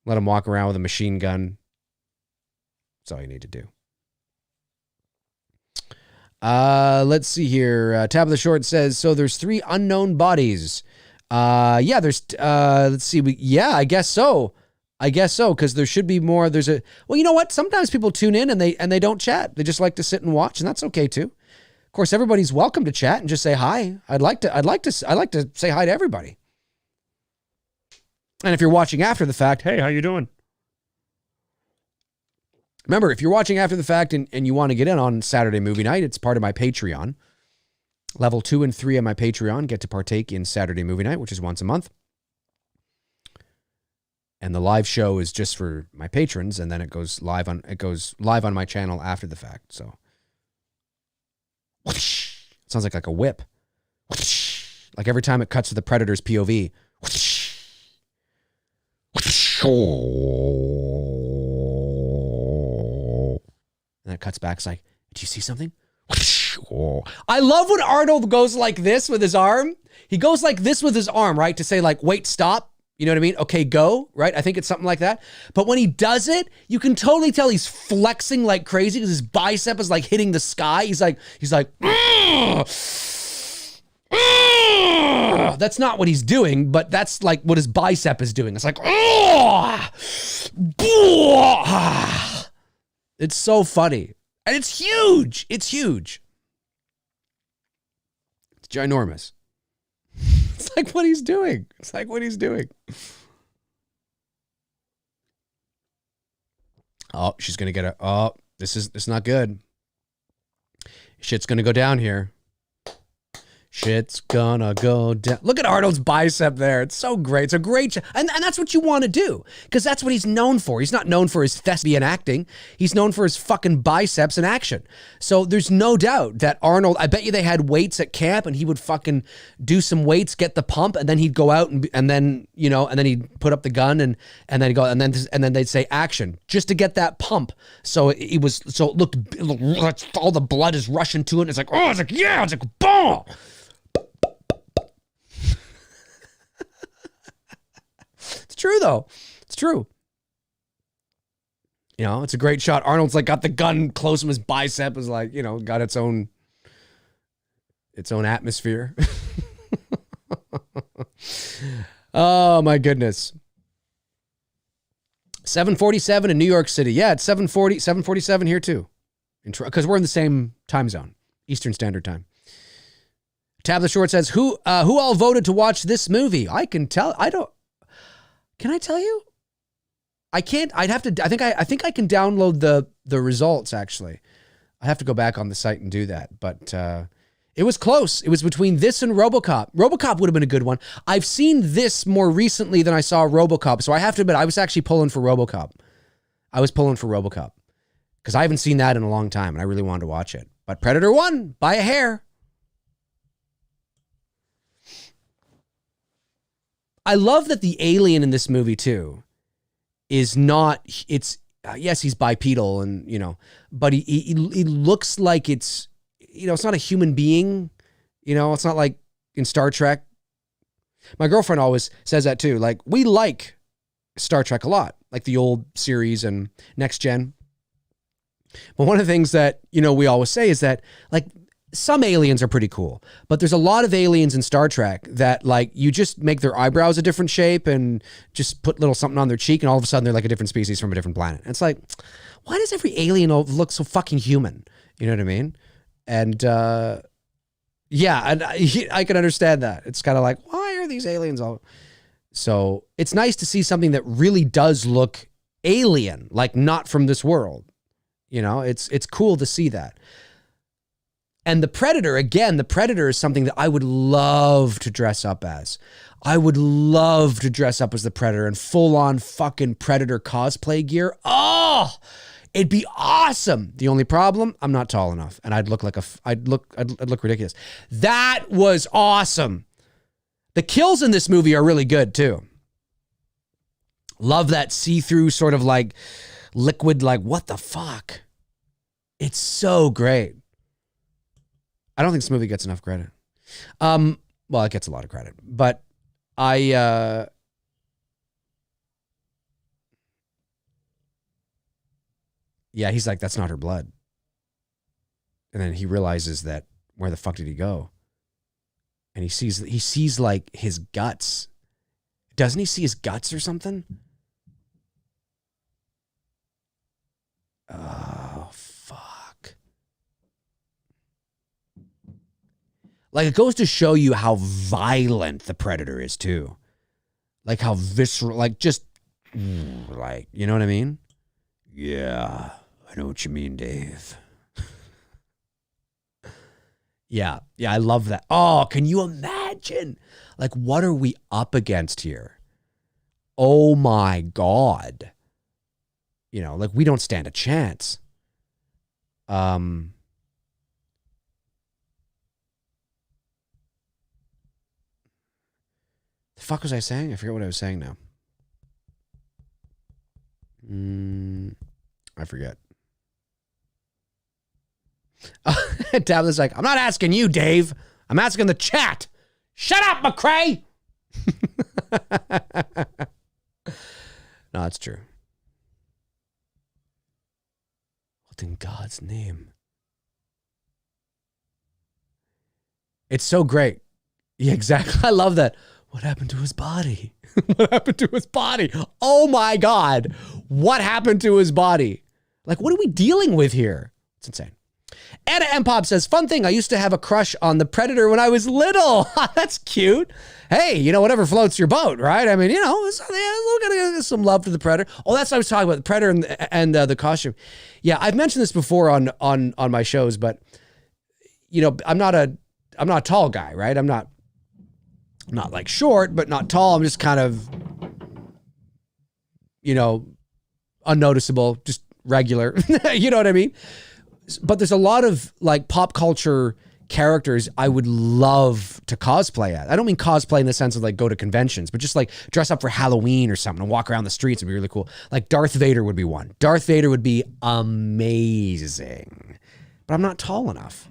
Let him walk around with a machine gun. That's all you need to do. Let's see here. Tabitha Short says, so there's 3 unknown bodies. Yeah, there's, let's see. I guess so. Because there should be more. Well, you know what? Sometimes people tune in and they don't chat. They just like to sit and watch, and that's okay too. Of course, everybody's welcome to chat and just say hi. I'd like to say hi to everybody. And if you're watching after the fact, hey, how you doing? Remember, if you're watching after the fact and you want to get in on Saturday movie night, it's part of my Patreon. Level 2 and 3 of my Patreon get to partake in Saturday movie night, which is once a month. And the live show is just for my patrons, and then it goes live on my channel after the fact. So whoosh, sounds like a whip. Whoosh, like every time it cuts to the Predator's POV. Whoosh, whoosh, and it cuts back. It's like, did you see something? I love when Arnold goes like this with his arm. He goes like this with his arm, right? To say like, wait, stop. You know what I mean? Okay, go, right? I think it's something like that. But when he does it, you can totally tell he's flexing like crazy because his bicep is like hitting the sky. He's like, that's not what he's doing, but that's like what his bicep is doing. It's like, it's so funny. And it's huge. It's huge. It's ginormous. It's like what he's doing. Oh, she's going to get this is not good. Shit's going to go down here. Shit's gonna go down. Look at Arnold's bicep there. It's so great. It's a great and that's what you want to do, because that's what he's known for. He's not known for his thespian acting. He's known for his fucking biceps and action. So there's no doubt that Arnold, I bet you they had weights at camp and he would fucking do some weights, get the pump, and then he'd go out and then, you know, and then he'd put up the gun and then he'd go and then they'd say action just to get that pump. So it looked all the blood is rushing to it. And it's like, oh, it's like, yeah, it's like, boom. True though. It's true. You know, it's a great shot. Arnold's like got the gun close to his bicep, is like, you know, got its own atmosphere. Oh my goodness. 7:47 in New York City. Yeah, it's 7:47 here too. Because we're in the same time zone, Eastern Standard Time. Tab the Short says, who all voted to watch this movie? I can tell. Can I tell you? I can't. I think I can download the results, actually. I have to go back on the site and do that. But it was close. It was between this and RoboCop. RoboCop would have been a good one. I've seen this more recently than I saw RoboCop. So I have to admit, I was actually pulling for RoboCop. Because I haven't seen that in a long time, and I really wanted to watch it. But Predator won by a hair. I love that the alien in this movie, too, is not... yes, he's bipedal, and, but he looks like it's... it's not a human being. It's not like in Star Trek. My girlfriend always says that, too. Like, we like Star Trek a lot, like the old series and Next Gen. But one of the things that, we always say is that, like, some aliens are pretty cool, but there's a lot of aliens in Star Trek that, like, you just make their eyebrows a different shape and just put little something on their cheek, and all of a sudden they're like a different species from a different planet. And it's like, why does every alien look so fucking human? You know what I mean? And, yeah, and I can understand that. It's kind of like, why are these aliens all... So it's nice to see something that really does look alien, like not from this world. It's cool to see that. And the Predator, again, the Predator is something that I would love to dress up as. I would love to dress up as the Predator in full-on fucking Predator cosplay gear. Oh, it'd be awesome. The only problem, I'm not tall enough, and I'd look ridiculous. That was awesome. The kills in this movie are really good too. Love that see-through sort of like liquid, like, what the fuck? It's so great. I don't think this movie gets enough credit. Well, it gets a lot of credit, but yeah, he's like, that's not her blood. And then he realizes that, where the fuck did he go? And he sees like his guts. Doesn't he see his guts or something? Oh, fuck. Like, it goes to show you how violent the Predator is, too. Like, how visceral, like, just, like, you know what I mean? Yeah, I know what you mean, Dave. Yeah, I love that. Oh, can you imagine? Like, what are we up against here? Oh, my God. Like, we don't stand a chance. The fuck was I saying? I forget what I was saying now. I forget. Tablet's like, I'm not asking you, Dave. I'm asking the chat. Shut up, McRae! No, it's true. What in God's name? It's so great. Yeah, exactly. I love that. What happened to his body? What happened to his body? Oh my God. What happened to his body? Like, what are we dealing with here? It's insane. Anna M. Pop says, fun thing, I used to have a crush on the Predator when I was little. That's cute. Hey, whatever floats your boat, right? I mean, we'll get some love to the Predator. Oh, that's what I was talking about, the Predator and the costume. Yeah, I've mentioned this before on my shows, but, I'm not a tall guy, right? I'm not like short, but not tall. I'm just kind of, unnoticeable, just regular. You know what I mean? But there's a lot of like pop culture characters I would love to cosplay at. I don't mean cosplay in the sense of like go to conventions, but just like dress up for Halloween or something and walk around the streets would be really cool. Like Darth Vader would be one. Darth Vader would be amazing, but I'm not tall enough.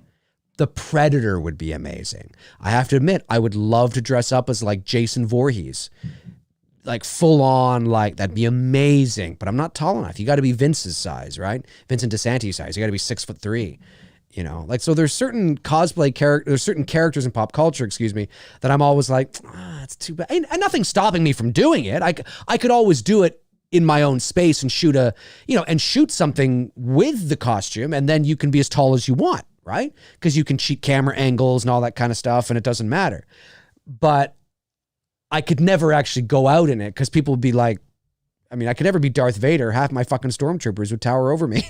The Predator would be amazing. I have to admit, I would love to dress up as like Jason Voorhees. Like full on, like that'd be amazing, but I'm not tall enough. You got to be Vince's size, right? Vincent DeSantis size. You got to be 6'3", like, so there's certain there's certain characters in pop culture, that I'm always like, it's too bad. And nothing's stopping me from doing it. I could always do it in my own space and shoot shoot something with the costume, and then you can be as tall as you want, right? Because you can cheat camera angles and all that kind of stuff, and it doesn't matter. But I could never actually go out in it because people would be like, I mean, I could never be Darth Vader. Half my fucking stormtroopers would tower over me.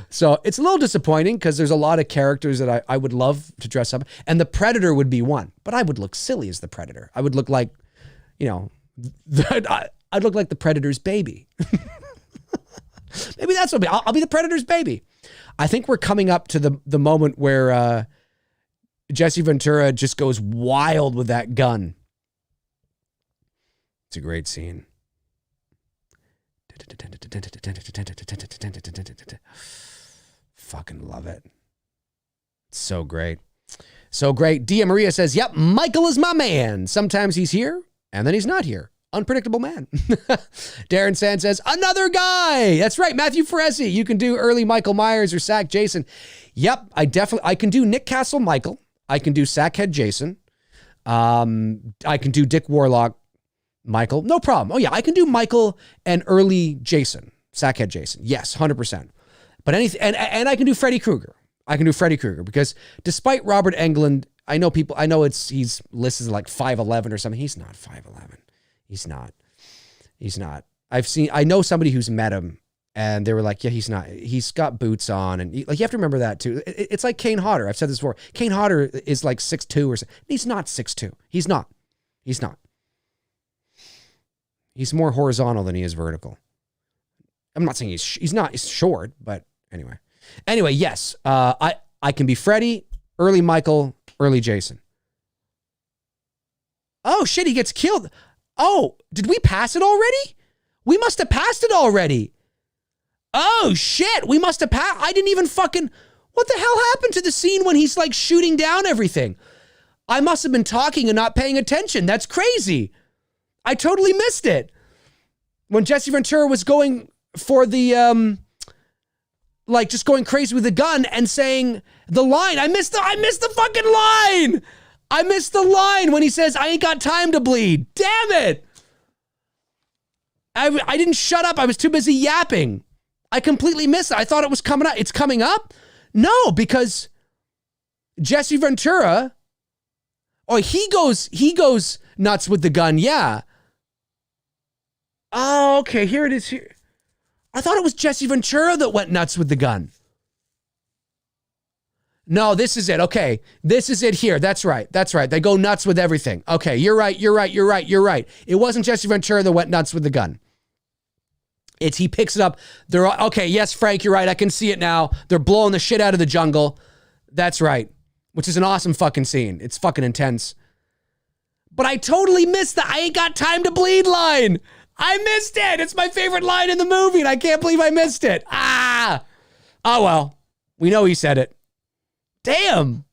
So it's a little disappointing because there's a lot of characters that I would love to dress up. And the Predator would be one, but I would look silly as the Predator. I would look like, I'd look like the Predator's baby. Maybe that's what I'll be the Predator's baby. I think we're coming up to the moment where Jesse Ventura just goes wild with that gun. It's a great scene. Fucking love it. It's so great. So great. Dia Maria says, yep, Michael is my man. Sometimes he's here and then he's not here. Unpredictable man. Darren Sand says, another guy. That's right. Matthew Feresi. You can do early Michael Myers or Sack Jason. Yep. I can do Nick Castle Michael. I can do Sackhead Jason. I can do Dick Warlock Michael. No problem. Oh yeah. I can do Michael and early Jason. Sackhead Jason. Yes. 100%. But anything, and I can do Freddy Krueger. I can do Freddy Krueger because despite Robert Englund, I know he's listed like 5'11" or something. He's not 5'11". He's not. I know somebody who's met him and they were like, yeah, he's not. He's got boots on. And you have to remember that too. It's like Kane Hodder. I've said this before. Kane Hodder is like 6'2" or something. He's not 6'2". He's not. He's more horizontal than he is vertical. I'm not saying he's short, but anyway. Anyway, yes. I can be Freddy, early Michael, early Jason. Oh shit, he gets killed. Oh, did we pass it already? We must have passed it already. Oh shit, we must have passed. I didn't even what the hell happened to the scene when he's like shooting down everything? I must have been talking and not paying attention. That's crazy. I totally missed it. When Jesse Ventura was going for the, just going crazy with the gun and saying the line. I missed the fucking line. I missed the line when he says, I ain't got time to bleed. Damn it. I didn't shut up. I was too busy yapping. I completely missed it. I thought it was coming up. It's coming up? No, because Jesse Ventura, he goes nuts with the gun. Yeah. Oh, okay. Here it is here. I thought it was Jesse Ventura that went nuts with the gun. No, this is it. Okay. This is it here. That's right. They go nuts with everything. Okay. You're right. It wasn't Jesse Ventura that went nuts with the gun. He picks it up. Okay. Yes, Frank, you're right. I can see it now. They're blowing the shit out of the jungle. That's right. Which is an awesome fucking scene. It's fucking intense. But I totally missed the I ain't got time to bleed line. I missed it. It's my favorite line in the movie, and I can't believe I missed it. Oh, well. We know he said it. Damn.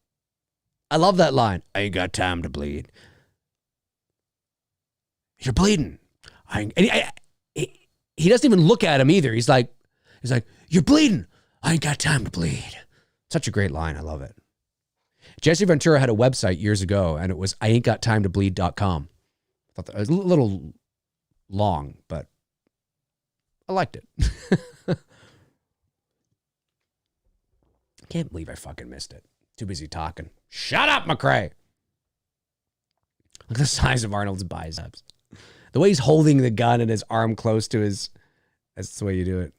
I love that line. I ain't got time to bleed. You're bleeding. He doesn't even look at him either. He's like, you're bleeding. I ain't got time to bleed. Such a great line. I love it. Jesse Ventura had a website years ago, and it was IaintGotTimeToBleed.com. I thought that was a little long, but I liked it. Can't believe I fucking missed it. Too busy talking. Shut up, McRae. Look at the size of Arnold's biceps. The way he's holding the gun and his arm close to his... That's the way you do it.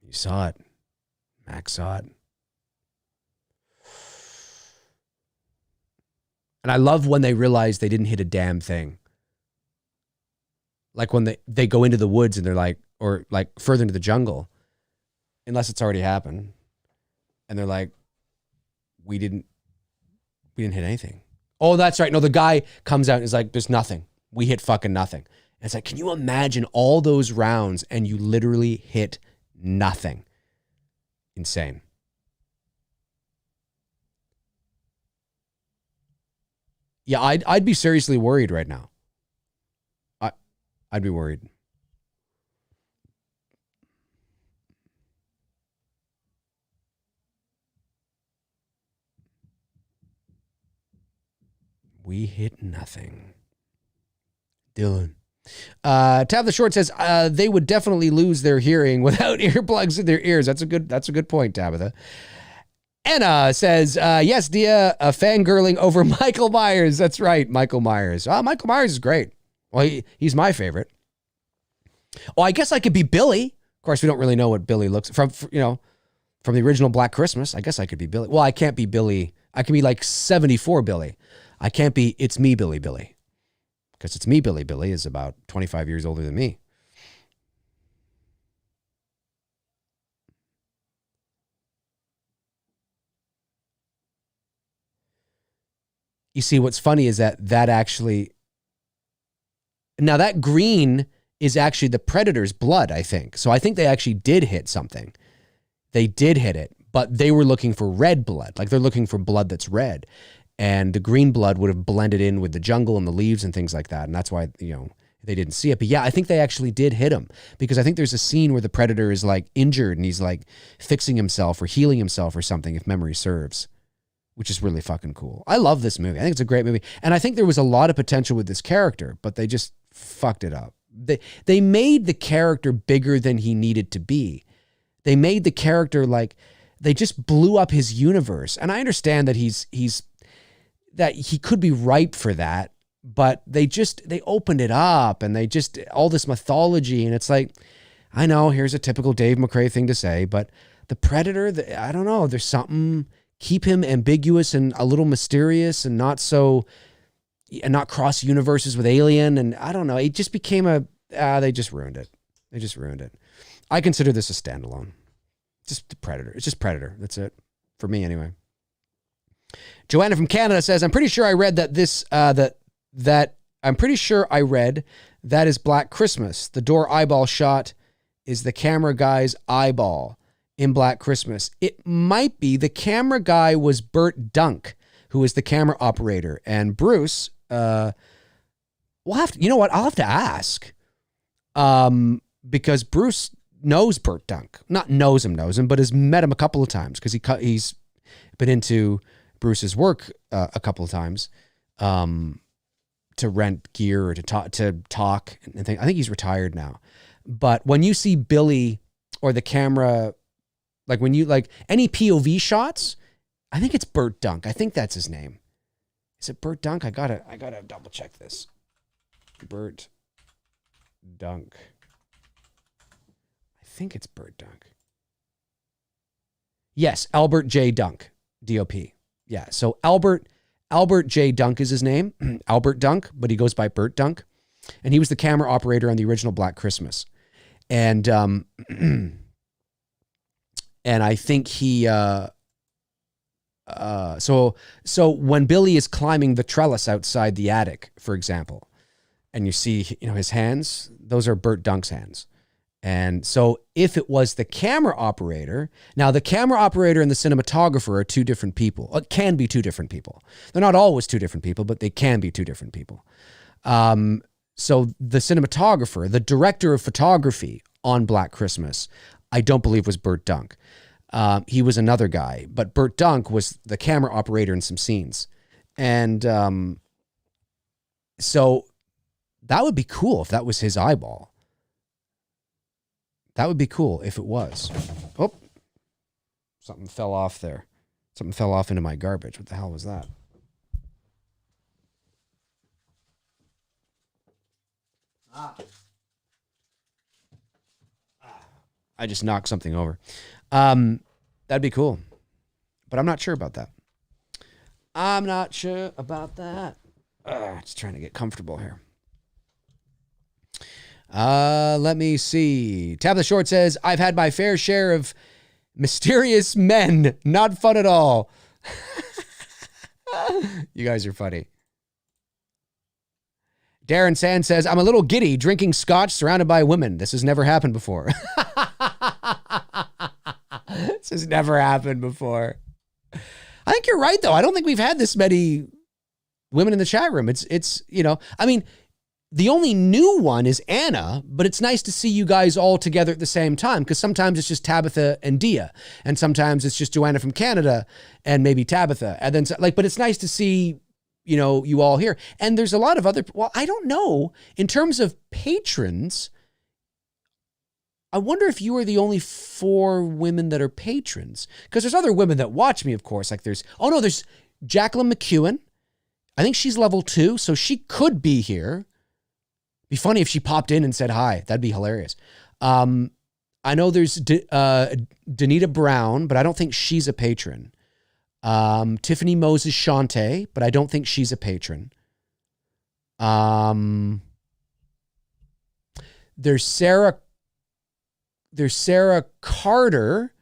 You saw it. Max saw it. And I love when they realize they didn't hit a damn thing. Like when they go into the woods and they're like, or like further into the jungle, unless it's already happened. And they're like, we didn't hit anything. Oh, that's right. No, the guy comes out and is like, there's nothing. We hit fucking nothing. And it's like, can you imagine all those rounds and you literally hit nothing? Insane. Yeah, I'd be seriously worried right now. I'd be worried. We hit nothing. Dylan. Tab the Short says they would definitely lose their hearing without earplugs in their ears. That's a good point, Tabitha. Anna says, yes, Dia, fangirling over Michael Myers. That's right, Michael Myers. Michael Myers is great. Well, he's my favorite. Oh, I guess I could be Billy. Of course, we don't really know what Billy looks from the original Black Christmas. I guess I could be Billy. Well, I can't be Billy. I can be like 74 Billy. I can't be It's Me Billy Billy. Because It's Me Billy Billy is about 25 years older than me. You see, what's funny is that actually, now that green is actually the Predator's blood, I think. So I think they actually did hit something. They did hit it, but they were looking for red blood. Like they're looking for blood that's red. And the green blood would have blended in with the jungle and the leaves and things like that. And that's why, they didn't see it. But yeah, I think they actually did hit him, because I think there's a scene where the Predator is like injured and he's like fixing himself or healing himself or something, if memory serves, which is really fucking cool. I love this movie. I think it's a great movie. And I think there was a lot of potential with this character, but they just fucked it up. They made the character bigger than he needed to be. They made the character they just blew up his universe. And I understand that that he could be ripe for that, but they opened it up and all this mythology. And it's like, I know here's a typical Dave McRae thing to say, but the Predator, I don't know, there's something, keep him ambiguous and a little mysterious and not cross universes with Alien. And I don't know, it just became they just ruined it. They just ruined it. I consider this a standalone. Just the Predator. It's just Predator. That's it. For me anyway. Joanna from Canada says, I'm pretty sure I read that I'm pretty sure I read that is Black Christmas. The door eyeball shot is the camera guy's eyeball in Black Christmas. It might be. The camera guy was Burt Dunk, who was the camera operator. And Bruce, we'll have to, you know what? I'll have to ask. Because Bruce knows Burt Dunk. Not knows him, but has met him a couple of times because he's been into Bruce's work a couple of times to rent gear or to talk and things. I think he's retired now. But when you see Billy or the camera, when you any POV shots, I think it's Burt Dunk. I think that's his name. Is it Burt Dunk? I gotta double check this. Burt Dunk. I think it's Burt Dunk. Yes, Albert J. Dunk, D-O-P. Yeah, so Albert J. Dunk is his name, Albert Dunk, but he goes by Burt Dunk. And he was the camera operator on the original Black Christmas. And and I think he so when Billy is climbing the trellis outside the attic, for example, and you see his hands, those are Burt Dunk's hands. And so if it was the camera operator, now the camera operator and the cinematographer are two different people. It can be two different people. They're not always two different people, but they can be two different people. So the cinematographer, the director of photography on Black Christmas, I don't believe was Burt Dunk. He was another guy, but Burt Dunk was the camera operator in some scenes. And so that would be cool if that was his eyeball. That would be cool if it was. Oh, something fell off there. Something fell off into my garbage. What the hell was that? I just knocked something over. That'd be cool. But I'm not sure about that. Just trying to get comfortable here. Let me see. Tab the Short says, I've had my fair share of mysterious men. Not fun at all. You guys are funny. Darren Sand says, I'm a little giddy drinking scotch surrounded by women. This has never happened before. This has never happened before. I think you're right, though. I don't think we've had this many women in the chat room. It's I mean, the only new one is Anna, but it's nice to see you guys all together at the same time, because sometimes it's just Tabitha and Dia, and sometimes it's just Joanna from Canada and maybe Tabitha. And then but it's nice to see you all here. And there's a lot of other, well, I don't know. In terms of patrons, I wonder if you are the only 4 women that are patrons. Because there's other women that watch me, of course. Like there's Jacqueline McEwen. I think she's level 2, so she could be here. Be funny if she popped in and said hi. That'd be hilarious. I know there's Danita Brown, but I don't think she's a patron. Tiffany Moses Shante, but I don't think she's a patron. There's Sarah Carter,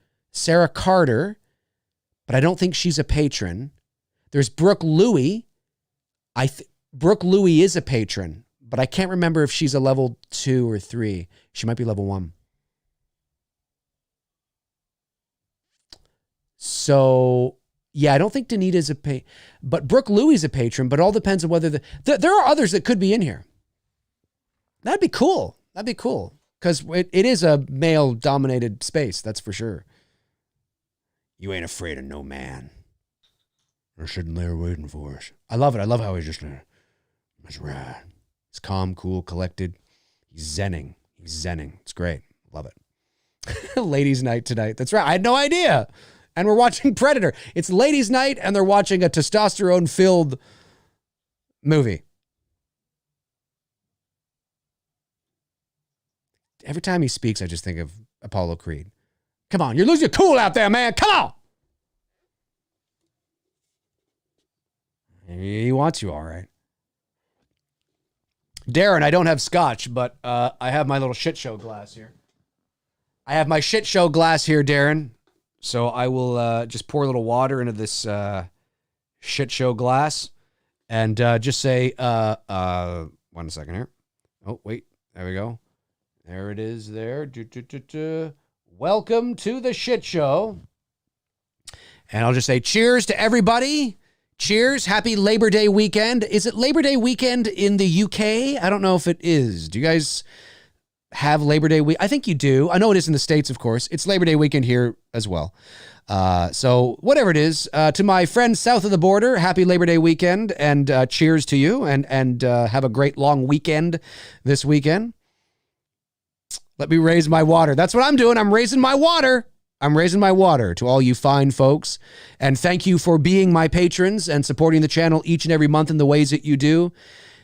but I don't think she's a patron. There's Brooke Louie. Brooke Louie is a patron, but I can't remember if she's a level 2 or 3. She might be level 1. So, yeah, I don't think Danita's but Brooke Louie's a patron, but all depends on whether there are others that could be in here. That'd be cool. Because it is a male-dominated space, that's for sure. You ain't afraid of no man. They're sitting there waiting for us. I love it. I love how he's just, that's right. He's calm, cool, collected. He's zenning. It's great. Love it. Ladies' night tonight. That's right. I had no idea. And we're watching Predator. It's ladies' night, and they're watching a testosterone-filled movie. Every time he speaks, I just think of Apollo Creed. Come on, you're losing your cool out there, man. Come on. He wants you all right. Darren, I don't have scotch, but I have my little shit show glass here. I have my shit show glass here, Darren. So I will just pour a little water into this shit show glass and just say, 1 second here. Oh, wait. There we go. There it is there. Welcome to the shit show. And I'll just say cheers to everybody. Cheers. Happy Labor Day weekend. Is it Labor Day weekend in the UK? I don't know if it is. Do you guys have Labor Day week? I think you do. I know it is in the States, of course. It's Labor Day weekend here as well. So whatever it is, to my friends south of the border, happy Labor Day weekend and cheers to you and have a great long weekend this weekend. Let me raise my water. That's what I'm doing. I'm raising my water. To all you fine folks. And thank you for being my patrons and supporting the channel each and every month in the ways that you do.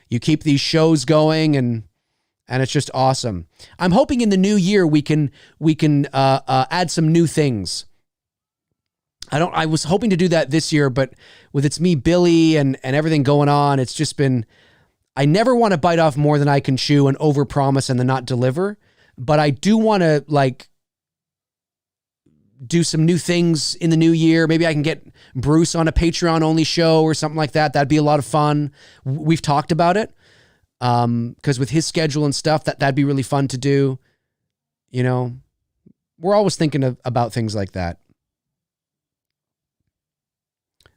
You keep these shows going and it's just awesome. I'm hoping in the new year we can add some new things. I was hoping to do that this year, but with It's Me, Billy, and everything going on, it's just been, I never want to bite off more than I can chew and overpromise and then not deliver. But I do want to do some new things in the new year. Maybe I can get Bruce on a Patreon only show or something like that. That'd be a lot of fun. We've talked about it. Because with his schedule and stuff, that'd be really fun to do. You know, we're always thinking about things like that.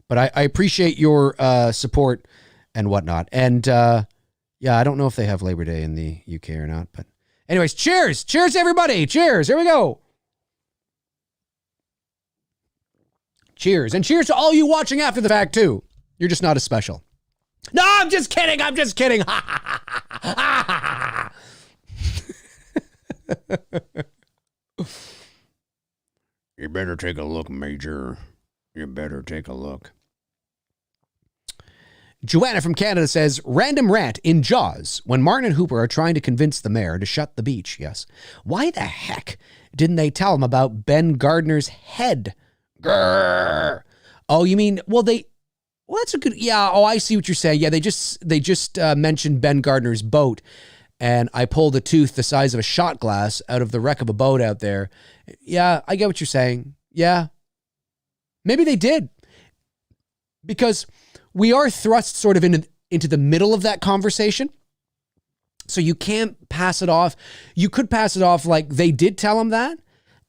But I appreciate your support and whatnot. And yeah, I don't know if they have Labor Day in the UK or not. But anyways, cheers. Cheers, everybody. Cheers. Here we go. Cheers. And cheers to all you watching after the fact, too. You're just not as special. No, I'm just kidding. You better take a look, Major. You better take a look. Joanna from Canada says, random rant in Jaws when Martin and Hooper are trying to convince the mayor to shut the beach. Yes. Why the heck didn't they tell him about Ben Gardner's head? Grrr. Oh, you mean, well, that's a good, yeah. Oh, I see what you're saying. Yeah, they just mentioned Ben Gardner's boat, and I pulled a tooth the size of a shot glass out of the wreck of a boat out there. Yeah, I get what you're saying. Yeah. Maybe they did. Because we are thrust sort of into the middle of that conversation. So you can't pass it off. You could pass it off like they did tell him that.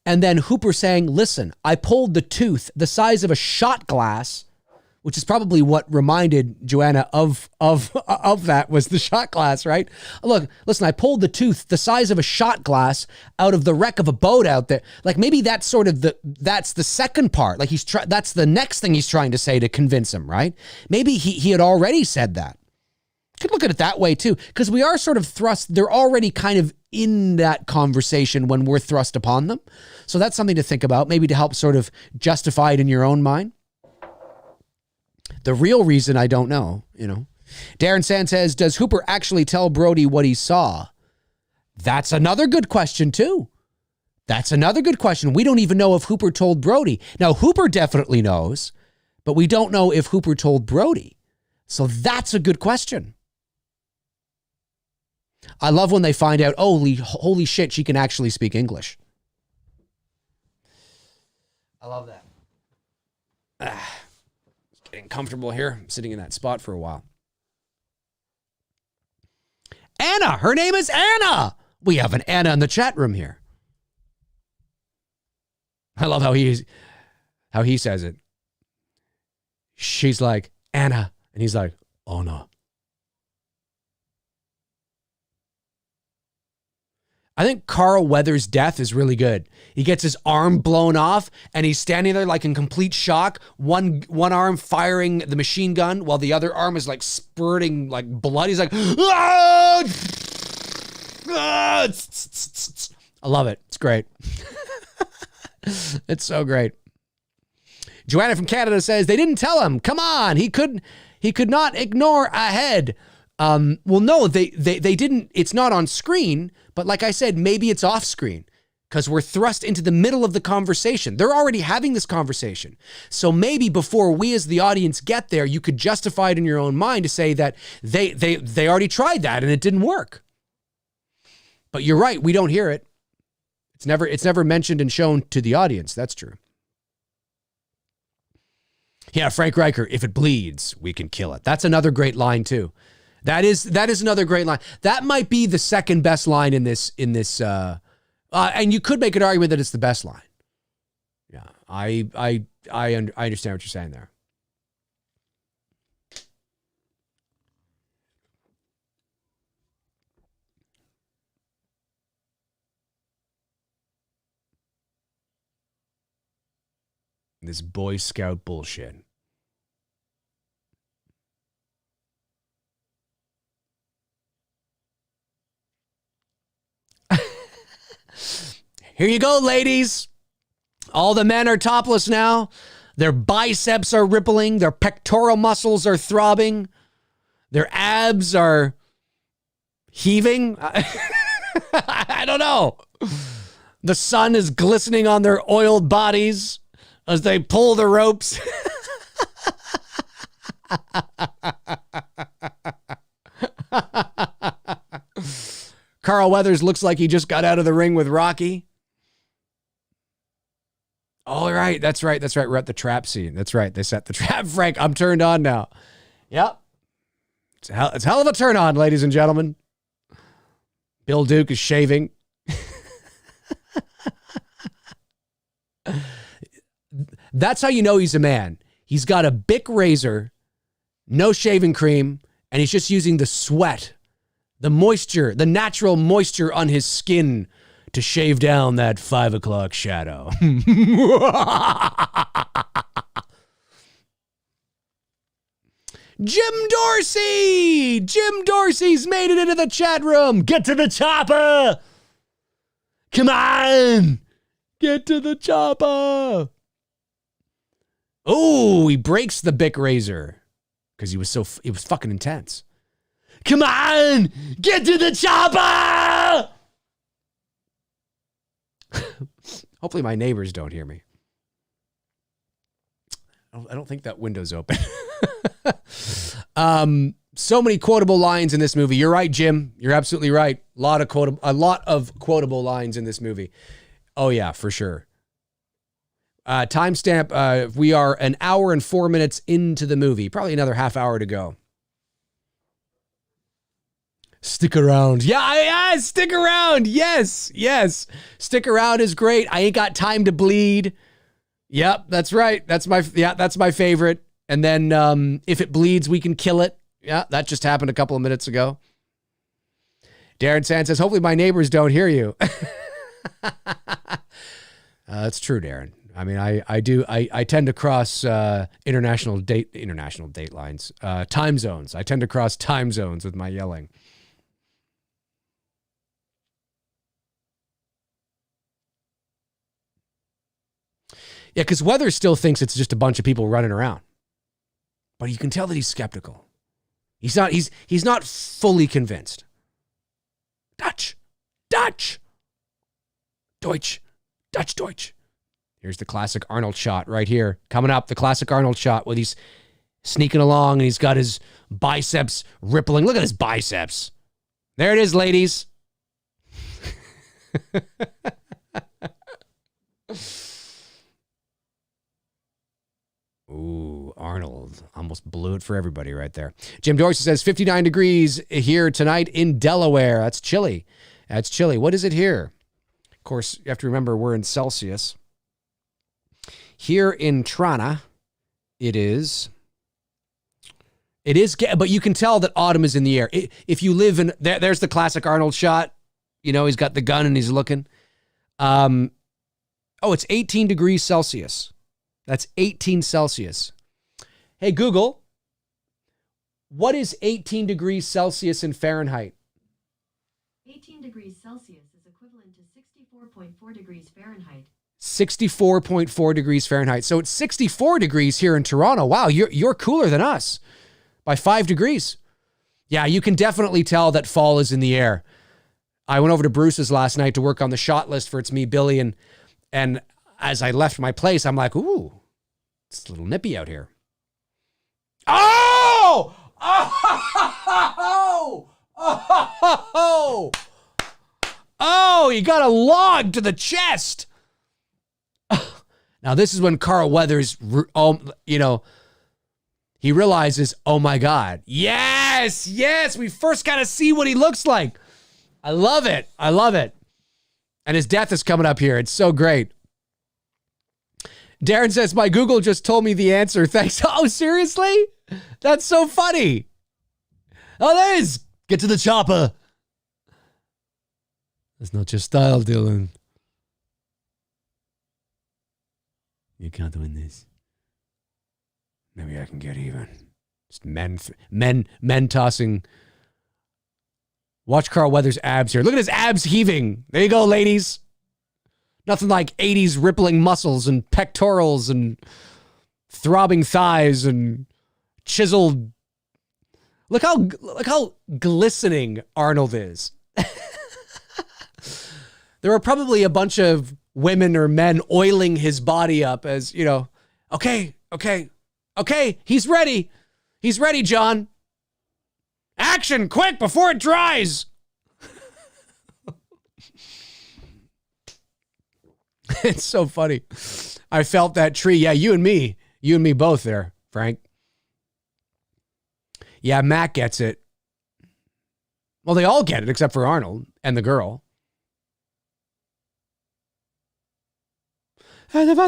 And then Hooper saying, listen, I pulled the tooth the size of a shot glass which is probably what reminded Joanna of that was the shot glass, right? Look, listen, I pulled the tooth the size of a shot glass out of the wreck of a boat out there. Like maybe that's sort of that's the second part. Like that's the next thing he's trying to say to convince him, right? Maybe he had already said that. Could look at it that way too, because we are sort of thrust, they're already kind of in that conversation when we're thrust upon them. So that's something to think about, maybe to help sort of justify it in your own mind. The real reason, I don't know, you know. Darren Sand says, does Hooper actually tell Brody what he saw? That's another good question too. That's another good question. We don't even know if Hooper told Brody. Now, Hooper definitely knows, but we don't know if Hooper told Brody. So that's a good question. I love when they find out, holy shit, she can actually speak English. I love that. Getting comfortable here. I'm sitting in that spot for a while. Anna. Her name is Anna. We have an Anna in the chat room here. I love how he says it. She's like, Anna. And he's like, oh no. I think Carl Weathers' death is really good. He gets his arm blown off and he's standing there like in complete shock. One arm firing the machine gun while the other arm is like spurting like blood. He's like, ah! Ah! I love it. It's great. It's so great. Joanna from Canada says, they didn't tell him. Come on. He could not ignore a head. Well, no, they didn't. It's not on screen, but like I said, maybe it's off screen because we're thrust into the middle of the conversation. They're already having this conversation. So maybe before we as the audience get there, you could justify it in your own mind to say that they already tried that and it didn't work. But you're right. We don't hear it. It's never mentioned and shown to the audience. That's true. Yeah, Frank Riker, if it bleeds, we can kill it. That's another great line too. That is another great line. That might be the second best line in this, and you could make an argument that it's the best line. Yeah, I understand what you're saying there. This Boy Scout bullshit. Here you go, ladies. All the men are topless now. Their biceps are rippling. Their pectoral muscles are throbbing. Their abs are heaving. I don't know. The sun is glistening on their oiled bodies as they pull the ropes. Carl Weathers looks like he just got out of the ring with Rocky. All right, that's right. We're at the trap scene. That's right. They set the trap. Frank, I'm turned on now. Yep. It's a hell of a turn on, ladies and gentlemen. Bill Duke is shaving. That's how you know he's a man. He's got a Bic razor, no shaving cream, and he's just using the sweat, the moisture, the natural moisture on his skin to shave down that 5 o'clock shadow. Jim Dorsey! Jim Dorsey's made it into the chat room. Get to the chopper! Come on! Get to the chopper! Oh, he breaks the Bic razor because it was fucking intense. Come on! Get to the chopper! Hopefully my neighbors don't hear me. I don't think that window's open. So many quotable lines in this movie. You're right, Jim. You're absolutely right. A lot of quotable lines in this movie. Oh yeah, for sure. Timestamp, we are an hour and 4 minutes into the movie. Probably another half hour to go. Stick around. Yeah, stick around. Yes. Stick around is great. I ain't got time to bleed. Yep, that's right. That's my favorite. And then if it bleeds, we can kill it. Yeah, that just happened a couple of minutes ago. Darren Sand says, hopefully my neighbors don't hear you. That's true, Darren. I mean, I tend to cross international date lines, time zones. I tend to cross time zones with my yelling. Yeah, because Weather still thinks it's just a bunch of people running around. But you can tell that he's skeptical. He's not fully convinced. Dutch. Deutsch. Here's the classic Arnold shot right here. Coming up, the classic Arnold shot where he's sneaking along and he's got his biceps rippling. Look at his biceps. There it is, ladies. Ooh, Arnold almost blew it for everybody right there. Jim Dorsey says 59 degrees here tonight in Delaware. That's chilly. What is it here? Of course, you have to remember we're in Celsius. Here in Toronto, it is, but you can tell that autumn is in the air. If you live in, there's the classic Arnold shot. You know, he's got the gun and he's looking. It's 18 degrees Celsius. That's 18 Celsius. Hey, Google, what is 18 degrees Celsius in Fahrenheit? 18 degrees Celsius is equivalent to 64.4 degrees Fahrenheit. 64.4 degrees Fahrenheit. So it's 64 degrees here in Toronto. Wow, you're cooler than us by 5 degrees. Yeah, you can definitely tell that fall is in the air. I went over to Bruce's last night to work on the shot list for It's Me, Billy, and as I left my place, I'm like, ooh, it's a little nippy out here. Oh! Oh, you got a log to the chest. Now, this is when Carl Weathers, he realizes, oh my God, yes, we first got to see what he looks like. I love it. And his death is coming up here. It's so great. Darren says, my Google just told me the answer. Thanks. Oh, seriously? That's so funny. Oh, there it is. Get to the chopper. That's not your style, Dylan. You can't win this. Maybe I can get even. Just men tossing. Watch Carl Weathers' abs here. Look at his abs heaving. There you go, ladies. Nothing like 80s rippling muscles and pectorals and throbbing thighs and chiseled. Look how glistening Arnold is. There are probably a bunch of women or men oiling his body up as, okay, he's ready. He's ready, John. Action, quick, before it dries. It's so funny. I felt that tree. Yeah, you and me both there, Frank. Yeah, Mac gets it. Well, they all get it except for Arnold and the girl. Whenever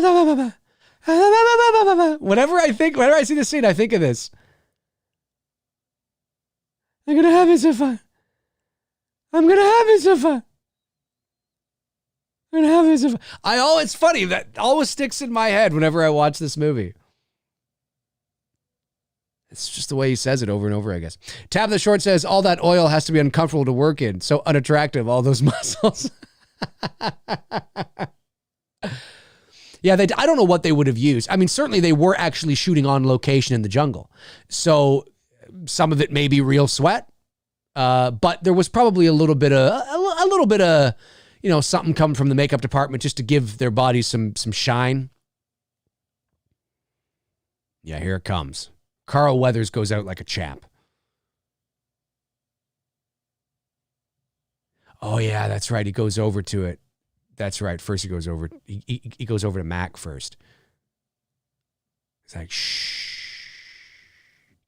I see this scene, I think of this. I'm going to have so fun. It's funny. That always sticks in my head whenever I watch this movie. It's just the way he says it over and over, I guess. Tab the Short says, all that oil has to be uncomfortable to work in. So unattractive, all those muscles. Yeah, I don't know what they would have used. I mean, certainly they were actually shooting on location in the jungle. So some of it may be real sweat. But there was probably a little bit of, something coming from the makeup department just to give their bodies some shine. Yeah, here it comes. Carl Weathers goes out like a champ. Oh yeah, that's right. He goes over to it. That's right. First he goes over to Mac first. He's like, shh.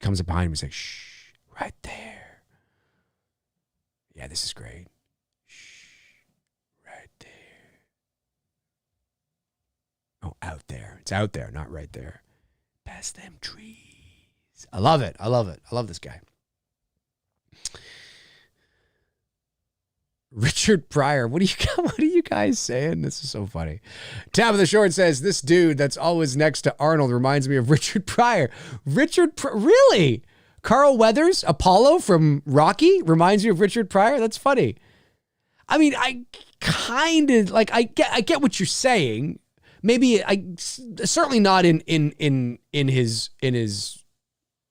Comes up behind him. He's like, shh, right there. Yeah, this is great. Shh, right there. Oh, out there. It's out there, not right there. Pat. Yes, them trees. I love it. I love it. I love this guy. Richard Pryor. What are you guys saying? This is so funny. Tab of the Short says, this dude that's always next to Arnold reminds me of Richard Pryor. Really? Carl Weathers, Apollo from Rocky, reminds you of Richard Pryor? That's funny. I mean, I kind of like, I get what you're saying. Maybe certainly not in his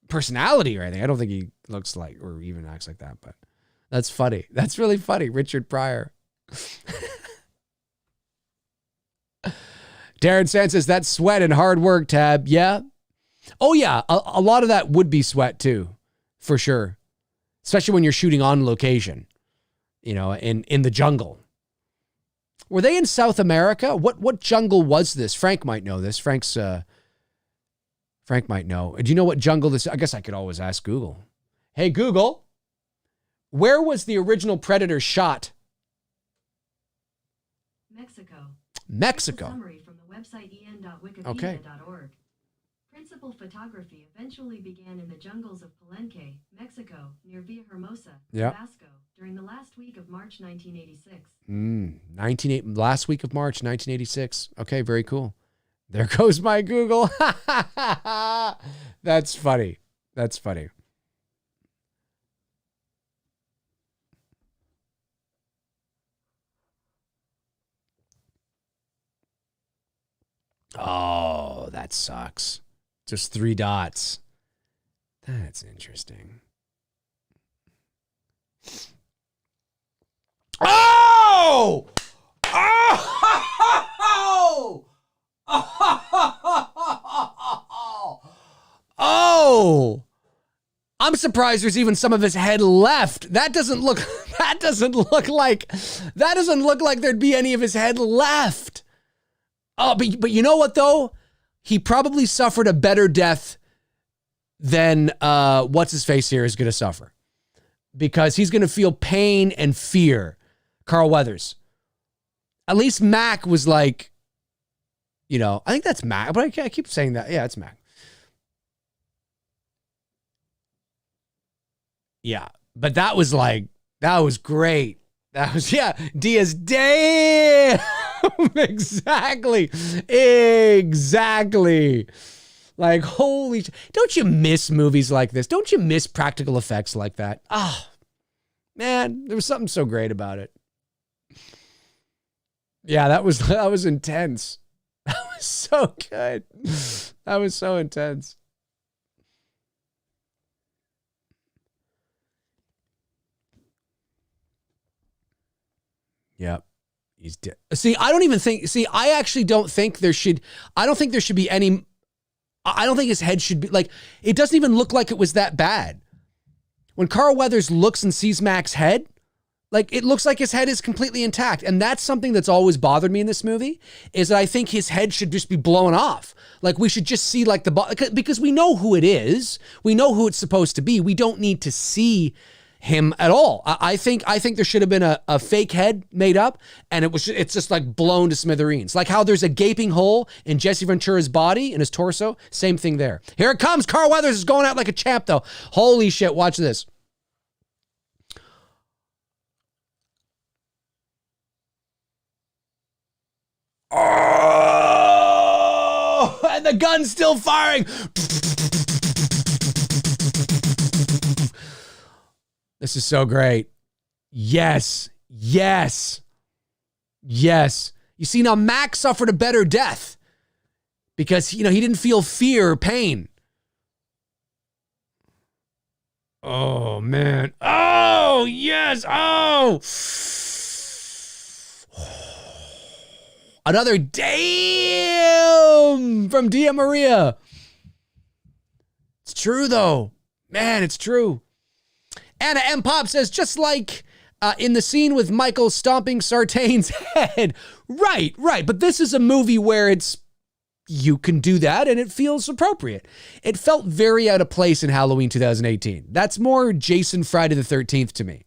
personality or anything. I don't think he looks like or even acts like that, but that's funny. That's really funny. Richard Pryor. Darren Sand says, that's sweat and hard work, Tab. Yeah. Oh, yeah. A lot of that would be sweat, too, for sure. Especially when you're shooting on location, in the jungle. Were they in South America? What jungle was this? Frank might know this. Frank might know. Do you know what jungle this is? I guess I could always ask Google. Hey, Google. Where was the original Predator shot? Mexico. Summary from the website en.wikipedia.org. Principal photography eventually began in the jungles of Palenque, Mexico, near Villahermosa, Tabasco, during the last week of March 1986. Last week of March 1986. Okay, very cool. There goes my Google. That's funny. That's funny. Oh, that sucks. Just 3 dots. That's interesting. Oh! Oh! Oh! I'm surprised there's even some of his head left. That doesn't look like there'd be any of his head left. Oh, but you know what though? He probably suffered a better death than what's his face here is going to suffer, because he's going to feel pain and fear. Carl Weathers. At least Mac was like, I think that's Mac, but I keep saying that. Yeah, it's Mac. Yeah, but that was great. That was, Diaz, damn. Exactly. Like, holy, don't you miss movies like this? Don't you miss practical effects like that? Ah, man, there was something so great about it. Yeah, that was intense. That was so good. That was so intense. Yep. He's dead. I actually don't think there should be any, I don't think his head should be, like, it doesn't even look like it was that bad. When Carl Weathers looks and sees Mac's head, like, it looks like his head is completely intact. And that's something that's always bothered me in this movie, is that I think his head should just be blown off. Like, we should just see, like, because we know who it is. We know who it's supposed to be. We don't need to see him at all. I think there should have been a fake head made up, and it's just like blown to smithereens. Like how there's a gaping hole in Jesse Ventura's body, in his torso. Same thing there. Here it comes. Carl Weathers is going out like a champ, though. Holy shit. Watch this. Oh, and the gun's still firing. This is so great. Yes. You see, now Mac suffered a better death because, he didn't feel fear or pain. Oh, man. Oh, yes. Oh. Another damn from Dia Maria. It's true, though. Man, it's true. Anna M. Pop says, just like in the scene with Michael stomping Sartain's head. Right. But this is a movie where you can do that and it feels appropriate. It felt very out of place in Halloween 2018. That's more Jason Friday the 13th to me.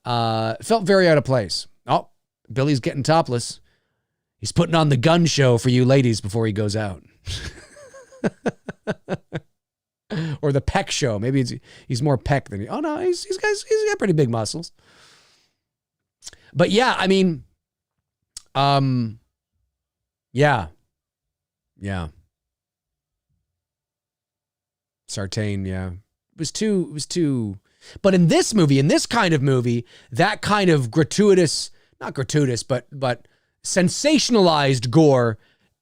It felt very out of place. Oh, Billy's getting topless. He's putting on the gun show for you ladies before he goes out. Or the Peck Show. Maybe he's more Peck than oh no, he's got pretty big muscles. But yeah, I mean, yeah. Sartain, yeah. It was too, but in this movie, in this kind of movie, that kind of gratuitous, not gratuitous, but sensationalized gore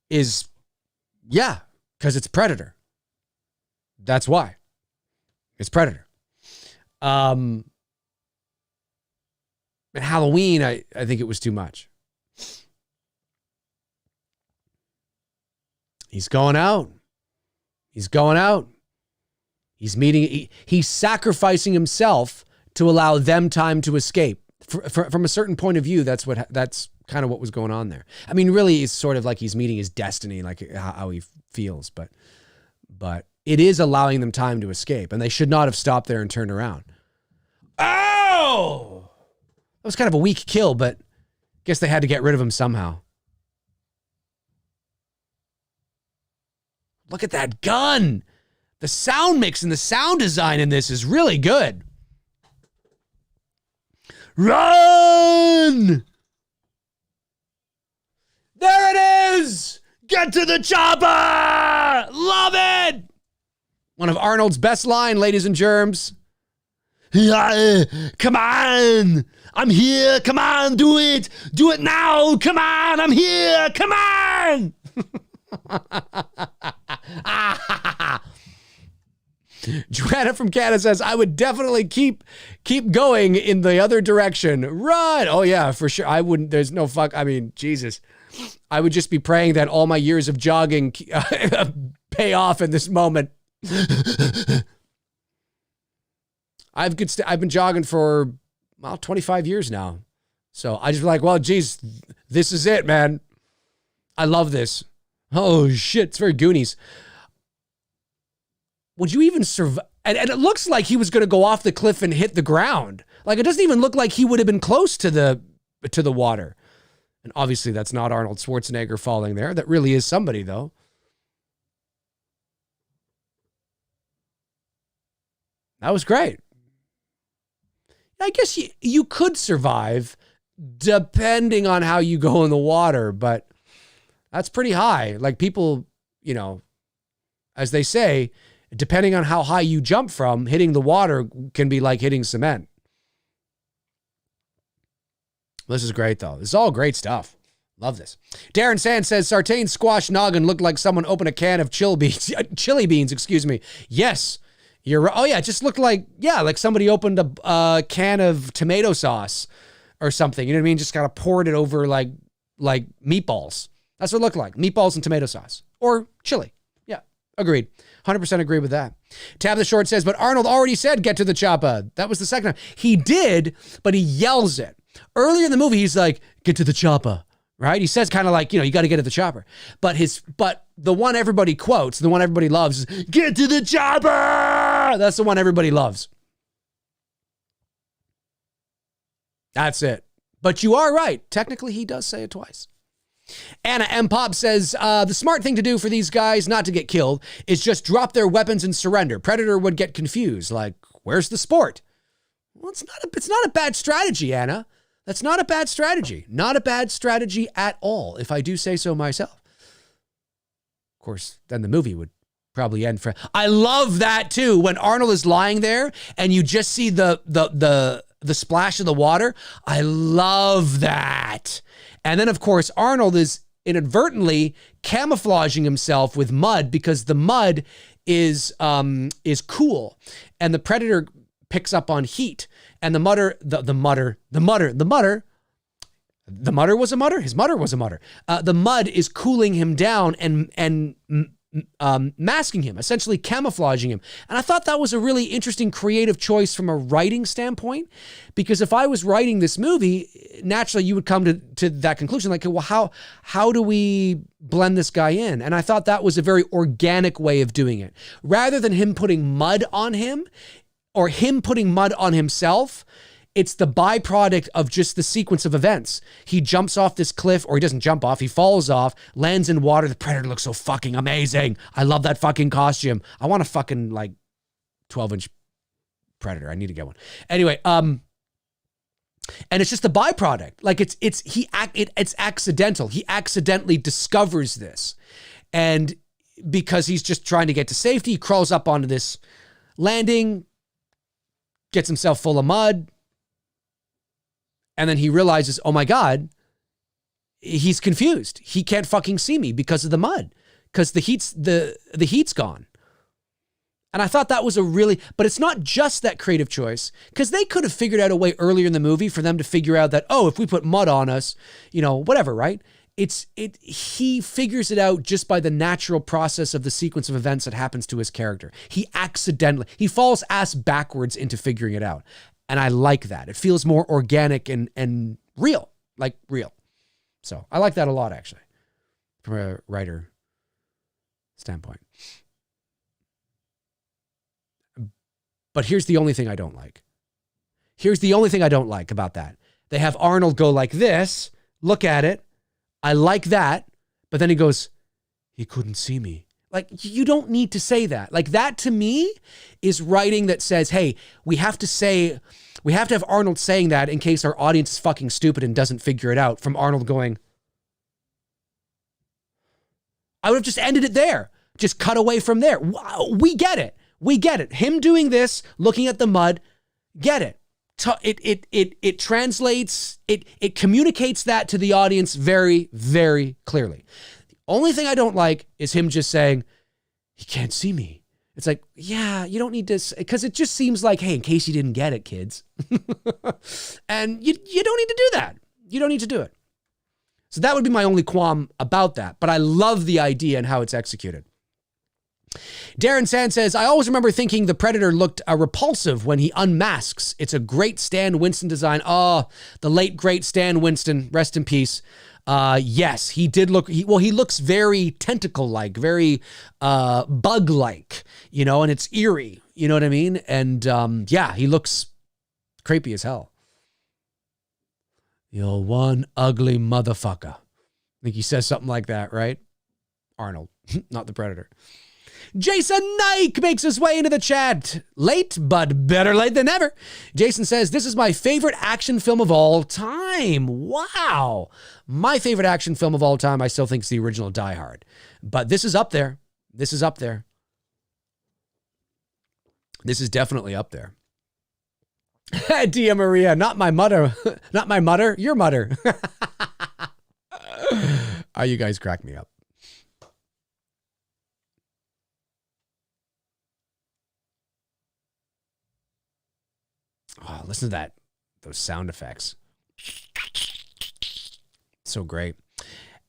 is, yeah, because it's Predator. That's why. It's Predator. And Halloween, I think it was too much. He's going out. He's he's sacrificing himself to allow them time to escape. From a certain point of view, that's kind of what was going on there. I mean, really, it's sort of like he's meeting his destiny, like how he feels, but it is allowing them time to escape, and they should not have stopped there and turned around. Oh! That was kind of a weak kill, but I guess they had to get rid of him somehow. Look at that gun. The sound mix and the sound design in this is really good. Run! There it is! Get to the chopper! Love it! One of Arnold's best line, ladies and germs. Come on! I'm here! Come on, do it! Do it now! Come on! I'm here! Come on! Joanna from Canada says, I would definitely keep going in the other direction. Run! Oh yeah, for sure. I wouldn't, there's no fuck. I mean, Jesus. I would just be praying that all my years of jogging pay off in this moment. I've been jogging for, 25 years now. So I just be like, well, geez, this is it, man. I love this. Oh shit, it's very Goonies. Would you even survive? And it looks like he was going to go off the cliff and hit the ground. Like, it doesn't even look like he would have been close to the water. And obviously that's not Arnold Schwarzenegger falling there. That really is somebody, though. That was great. I guess you could survive depending on how you go in the water, but that's pretty high. Like, people, as they say, depending on how high you jump from, hitting the water can be like hitting cement. This is great, though. This is all great stuff. Love this. Darren Sand says, Sartain squash noggin looked like someone opened a can of chili beans, excuse me. Yes, you're right. Oh, yeah, it just looked like somebody opened a can of tomato sauce or something. You know what I mean? Just kind of poured it over like meatballs. That's what it looked like. Meatballs and tomato sauce. Or chili. Yeah, agreed. 100% agree with that. Tab the Short says, but Arnold already said, get to the chopper. That was the second time. He did, but he yells it. Earlier in the movie, he's like, get to the chopper, right? He says kind of like, you got to get to the chopper. But the one everybody quotes, the one everybody loves is, get to the chopper! That's the one everybody loves. That's it. But you are right. Technically, he does say it twice. Anna M. Pop says, the smart thing to do for these guys not to get killed is just drop their weapons and surrender. Predator would get confused. Like, where's the sport? Well, it's not a bad strategy, Anna. That's not a bad strategy. Not a bad strategy at all, if I do say so myself. Of course, then the movie would probably end for... I love that, too, when Arnold is lying there and you just see the splash of the water. I love that. And then, of course, Arnold is inadvertently camouflaging himself with mud because the mud is cool, and the Predator picks up on heat. And the mutter was a mutter. His mutter was a mutter. The mud is cooling him down and masking him, essentially camouflaging him. And I thought that was a really interesting, creative choice from a writing standpoint, because if I was writing this movie, naturally you would come to that conclusion, like, well, how do we blend this guy in? And I thought that was a very organic way of doing it. Rather than him putting mud on him or him putting mud on himself, it's the byproduct of just the sequence of events. He jumps off this cliff, or he doesn't jump off, he falls off, lands in water. The Predator looks so fucking amazing. I love that fucking costume. I want a fucking like 12-inch Predator. I need to get one. Anyway, and it's just the byproduct. Like it's accidental. He accidentally discovers this. And because he's just trying to get to safety, he crawls up onto this landing, gets himself full of mud, and then he realizes, oh my God, he's confused. He can't fucking see me because of the mud, because the heat's gone. And I thought that was but it's not just that creative choice, because they could have figured out a way earlier in the movie for them to figure out that, oh, if we put mud on us, whatever, right? He figures it out just by the natural process of the sequence of events that happens to his character. He falls ass backwards into figuring it out. And I like that. It feels more organic and real, like real. So I like that a lot, actually, from a writer standpoint. But here's the only thing I don't like. Here's the only thing I don't like about that. They have Arnold go like this, look at it. I like that. But then he goes, he couldn't see me. Like, you don't need to say that. Like, that to me is writing that says, hey, we have to have Arnold saying that in case our audience is fucking stupid and doesn't figure it out, from Arnold going, I would have just ended it there. Just cut away from there. We get it. We get it. Him doing this, looking at the mud, get it. It translates, it communicates that to the audience very, very clearly. The only thing I don't like is him just saying, he can't see me. It's like, yeah, you don't need to, because it just seems like, hey, in case you didn't get it, kids. And you don't need to do that. You don't need to do it. So that would be my only qualm about that. But I love the idea and how it's executed. Darren Sand says, I always remember thinking the Predator looked repulsive when he unmasks. It's a great Stan Winston design. Oh, the late, great Stan Winston, rest in peace. Yes, he did look, he looks very tentacle-like, very bug-like, and it's eerie, you know what I mean? And yeah, he looks creepy as hell. You're one ugly motherfucker. I think he says something like that, right? Arnold, not the Predator. Jason Nike makes his way into the chat. Late, but better late than never. Jason says, this is my favorite action film of all time. Wow. My favorite action film of all time, I still think, is the original Die Hard. But this is up there. This is up there. This is definitely up there. Dia Maria, not my mother. Not my mother, your mother. Oh, you guys crack me up. Oh, listen to that. Those sound effects. So great.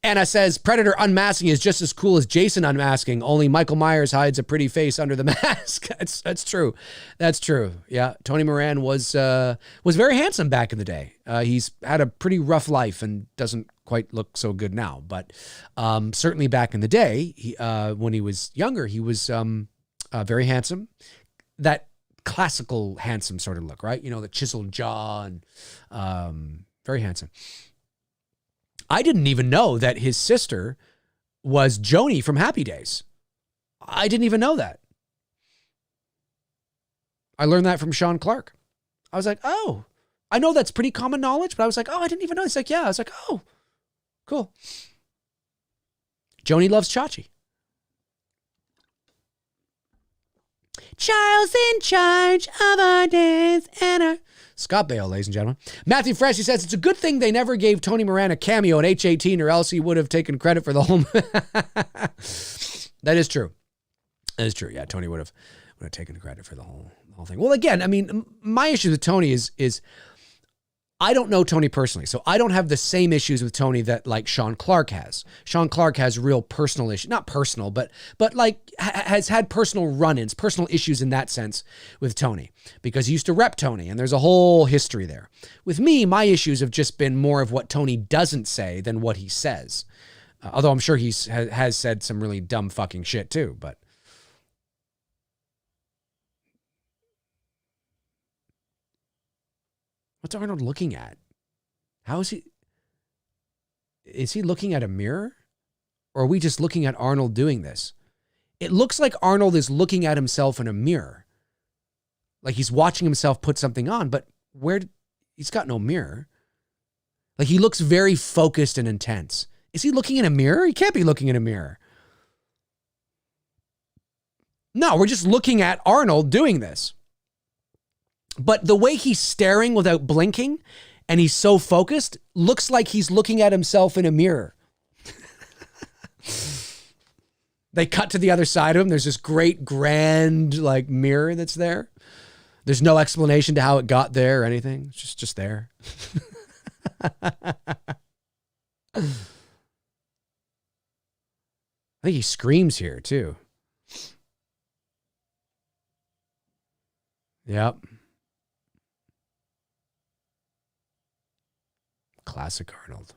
Anna says, Predator unmasking is just as cool as Jason unmasking, only Michael Myers hides a pretty face under the mask. That's true. That's true. Yeah. Tony Moran was very handsome back in the day. He's had a pretty rough life and doesn't quite look so good now. But certainly back in the day, when he was younger, he was very handsome. That classical handsome sort of look, right? The chiseled jaw and very handsome. I didn't even know that his sister was Joni from Happy Days. I didn't even know that. I learned that from Sean Clark. I was like, oh, I know that's pretty common knowledge, but I was like, oh, I didn't even know. He's like, yeah. I was like, oh, cool. Joni loves Chachi. Charles in charge of our days and our... Scott Bale, ladies and gentlemen. Matthew Fresh, he says, it's a good thing they never gave Tony Moran a cameo in H-18 or else he would have taken credit for the whole... That is true. That is true. Yeah, Tony would have taken credit for the whole thing. Well, again, I mean, my issue with Tony is I don't know Tony personally, so I don't have the same issues with Tony that like Sean Clark has. Sean Clark has real personal issues, not personal, but like has had personal run-ins, personal issues in that sense with Tony because he used to rep Tony and there's a whole history there. With me, my issues have just been more of what Tony doesn't say than what he says. Although I'm sure he has said some really dumb fucking shit too, but. What's Arnold looking at? How is he? Is he looking at a mirror? Or are we just looking at Arnold doing this? It looks like Arnold is looking at himself in a mirror. Like he's watching himself put something on, but he's got no mirror. Like he looks very focused and intense. Is he looking in a mirror? He can't be looking in a mirror. No, we're just looking at Arnold doing this. But the way he's staring without blinking and he's so focused looks like he's looking at himself in a mirror. They cut to the other side of him. There's this great grand like mirror that's there. There's no explanation to how it got there or anything. It's just there. I think he screams here too. Yep. Classic Arnold.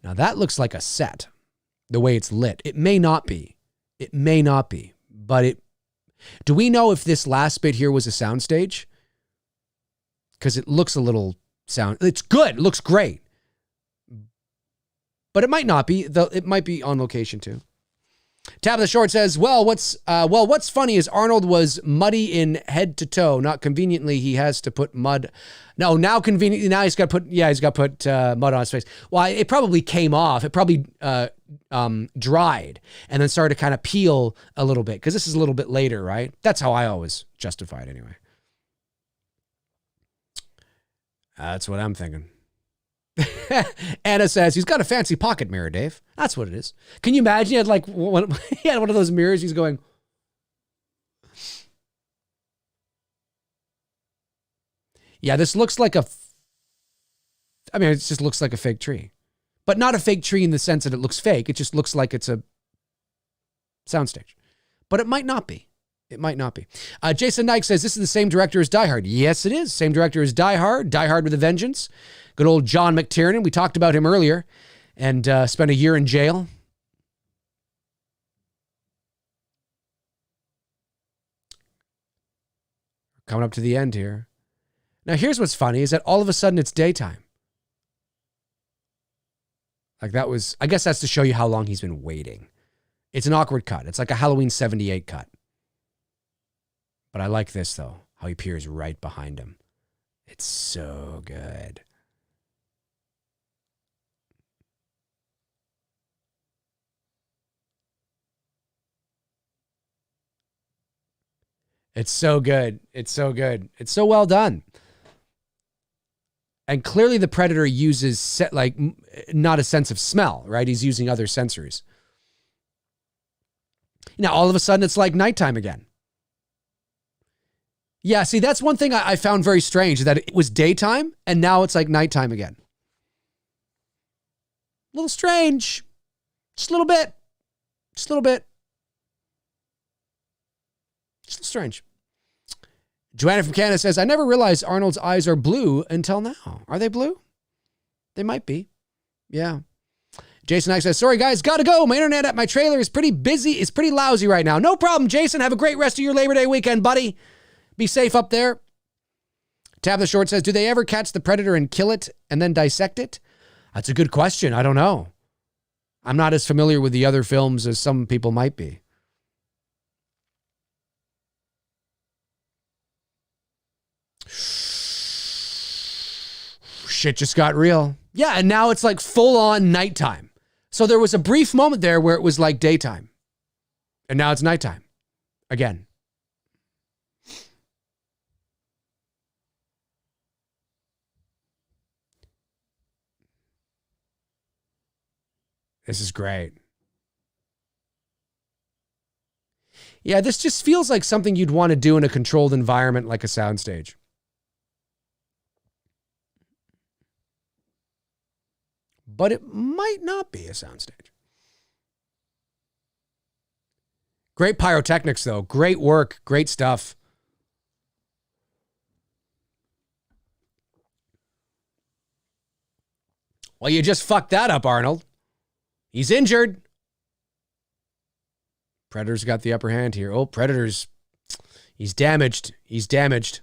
Now that looks like a set, the way it's lit. It may not be. It may not be. But do we know if this last bit here was a soundstage? Because it looks a little it's good. It looks great. But it might not be. It might be on location too. Tab of the Short says, what's funny is Arnold was muddy in head to toe. Not conveniently, he has to put mud. No, now conveniently, now he's got to put mud on his face. Well, it probably came off. It probably dried and then started to kind of peel a little bit because this is a little bit later, right? That's how I always justify it anyway. That's what I'm thinking. Anna says, he's got a fancy pocket mirror, Dave. That's what it is. Can you imagine he had he had one of those mirrors, he's going. Yeah, this looks like it just looks like a fake tree. But not a fake tree in the sense that it looks fake. It just looks like it's a soundstage. But it might not be. It might not be. Jason Knight says, this is the same director as Die Hard. Yes, it is. Same director as Die Hard. Die Hard with a Vengeance. Good old John McTiernan. We talked about him earlier and spent a year in jail. Coming up to the end here. Now, here's what's funny is that all of a sudden it's daytime. Like that was, I guess that's to show you how long he's been waiting. It's an awkward cut. It's like a Halloween 78 cut. But I like this, though, how he peers right behind him. It's so good. It's so good. It's so good. It's so well done. And clearly the Predator uses not a sense of smell, right? He's using other sensories. Now, all of a sudden, it's like nighttime again. Yeah, see, that's one thing I found very strange, that it was daytime, and now it's like nighttime again. A little strange. Just a little bit. Just a little bit. Just a little strange. Joanna from Canada says, I never realized Arnold's eyes are blue until now. Are they blue? They might be. Yeah. Jason Ike says, sorry guys, gotta go. My internet at my trailer is pretty busy. It's pretty lousy right now. No problem, Jason. Have a great rest of your Labor Day weekend, buddy. Be safe up there. Tab the Short says, do they ever catch the Predator and kill it and then dissect it? That's a good question. I don't know. I'm not as familiar with the other films as some people might be. Shit just got real. Yeah, and now it's like full on nighttime. So there was a brief moment there where it was like daytime. And now it's nighttime. Again. This is great. Yeah, this just feels like something you'd want to do in a controlled environment like a soundstage. But it might not be a soundstage. Great pyrotechnics, though. Great work. Great stuff. Well, you just fucked that up, Arnold. He's injured. Predator's got the upper hand here. Oh, Predator's... He's damaged. He's damaged.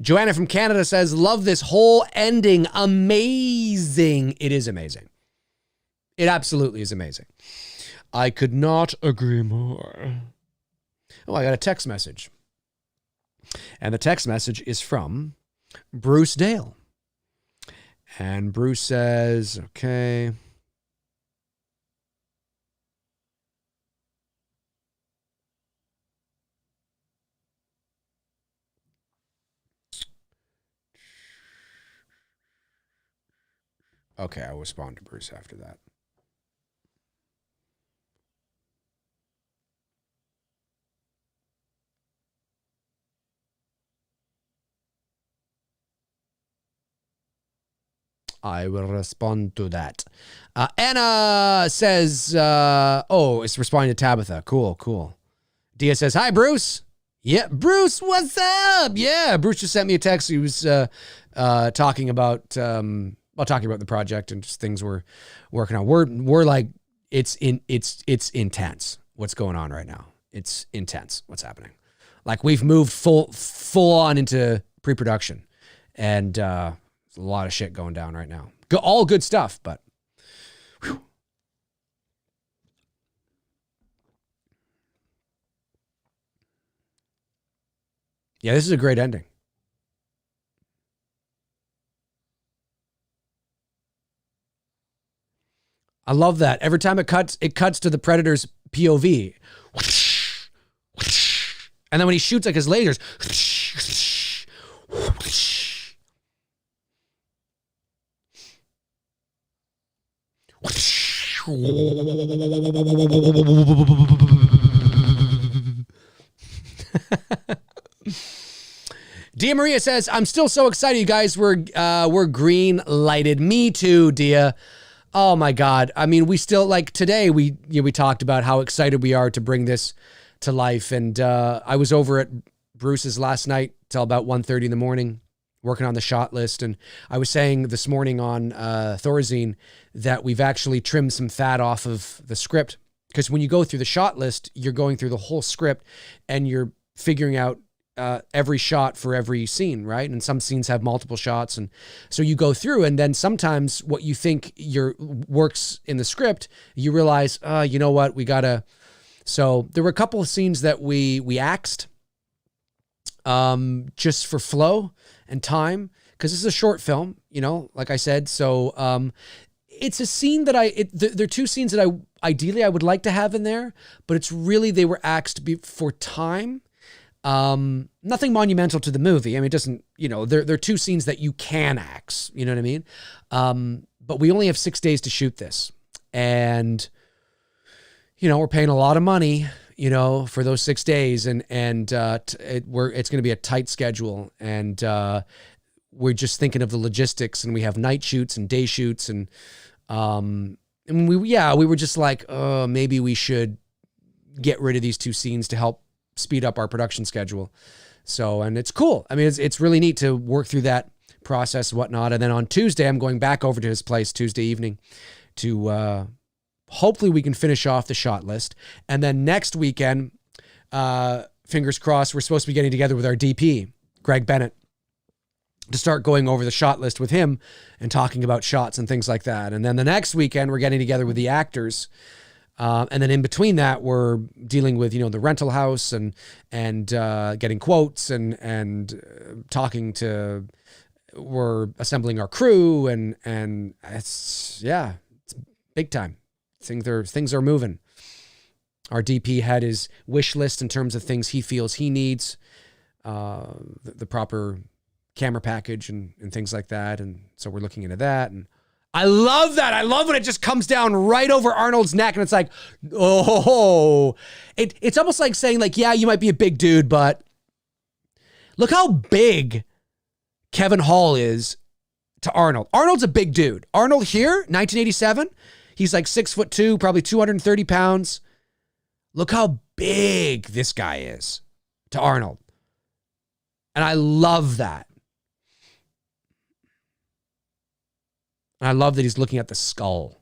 Joanna from Canada says, love this whole ending. Amazing. It is amazing. It absolutely is amazing. I could not agree more. Oh, I got a text message. And the text message is from Bruce Dale. And Bruce says, okay. Okay, I'll respond to Bruce after that. I will respond to that. Anna says, it's responding to Tabitha. Cool. Dia says, hi, Bruce. Yeah, Bruce, what's up? Yeah, Bruce just sent me a text. He was talking about the project and just things we're working on. We're like, it's intense what's going on right now. It's intense what's happening. Like we've moved full on into pre-production, and there's a lot of shit going down right now. All good stuff, but whew. Yeah, this is a great ending. I love that. Every time it cuts to the Predator's POV. And then when he shoots like his lasers. Dia Maria says, I'm still so excited, you guys. We're green lighted. Me too, Dia. Oh my God. I mean, we still, like today, we talked about how excited we are to bring this to life. And I was over at Bruce's last night till about 1:30 in the morning, working on the shot list. And I was saying this morning on Thorazine that we've actually trimmed some fat off of the script. Because when you go through the shot list, you're going through the whole script and you're figuring out every shot for every scene, right? And some scenes have multiple shots. And so you go through, and then sometimes what you think works in the script, you realize, you know what, we gotta. So there were a couple of scenes that we axed just for flow and time, because this is a short film, like I said. So it's a scene that there are two scenes that I would like to have in there, but it's really, they were axed for time. Nothing monumental to the movie. I mean, it doesn't, there are two scenes that you can axe, you know what I mean? But we only have 6 days to shoot this. And, we're paying a lot of money, for those 6 days, and it's going to be a tight schedule. And, we're just thinking of the logistics, and we have night shoots and day shoots. And we were just like, maybe we should get rid of these two scenes to help speed up our production schedule. So, and it's cool. I mean, it's really neat to work through that process and whatnot. And then on Tuesday, I'm going back over to his place Tuesday evening to hopefully we can finish off the shot list. And then next weekend, fingers crossed, we're supposed to be getting together with our DP, Greg Bennett, to start going over the shot list with him and talking about shots and things like that. And then the next weekend, we're getting together with the actors. And then in between that, we're dealing with, the rental house and getting quotes and talking to, we're assembling our crew and it's big time. Things are moving. Our DP had his wish list in terms of things he feels he needs, the proper camera package and things like that. And so we're looking into that. And I love that. I love when it just comes down right over Arnold's neck and it's like, oh, it's almost like saying like, yeah, you might be a big dude, but look how big Kevin Hall is to Arnold. Arnold's a big dude. Arnold here, 1987, he's like 6'2", probably 230 pounds. Look how big this guy is to Arnold. And I love that. And I love that he's looking at the skull.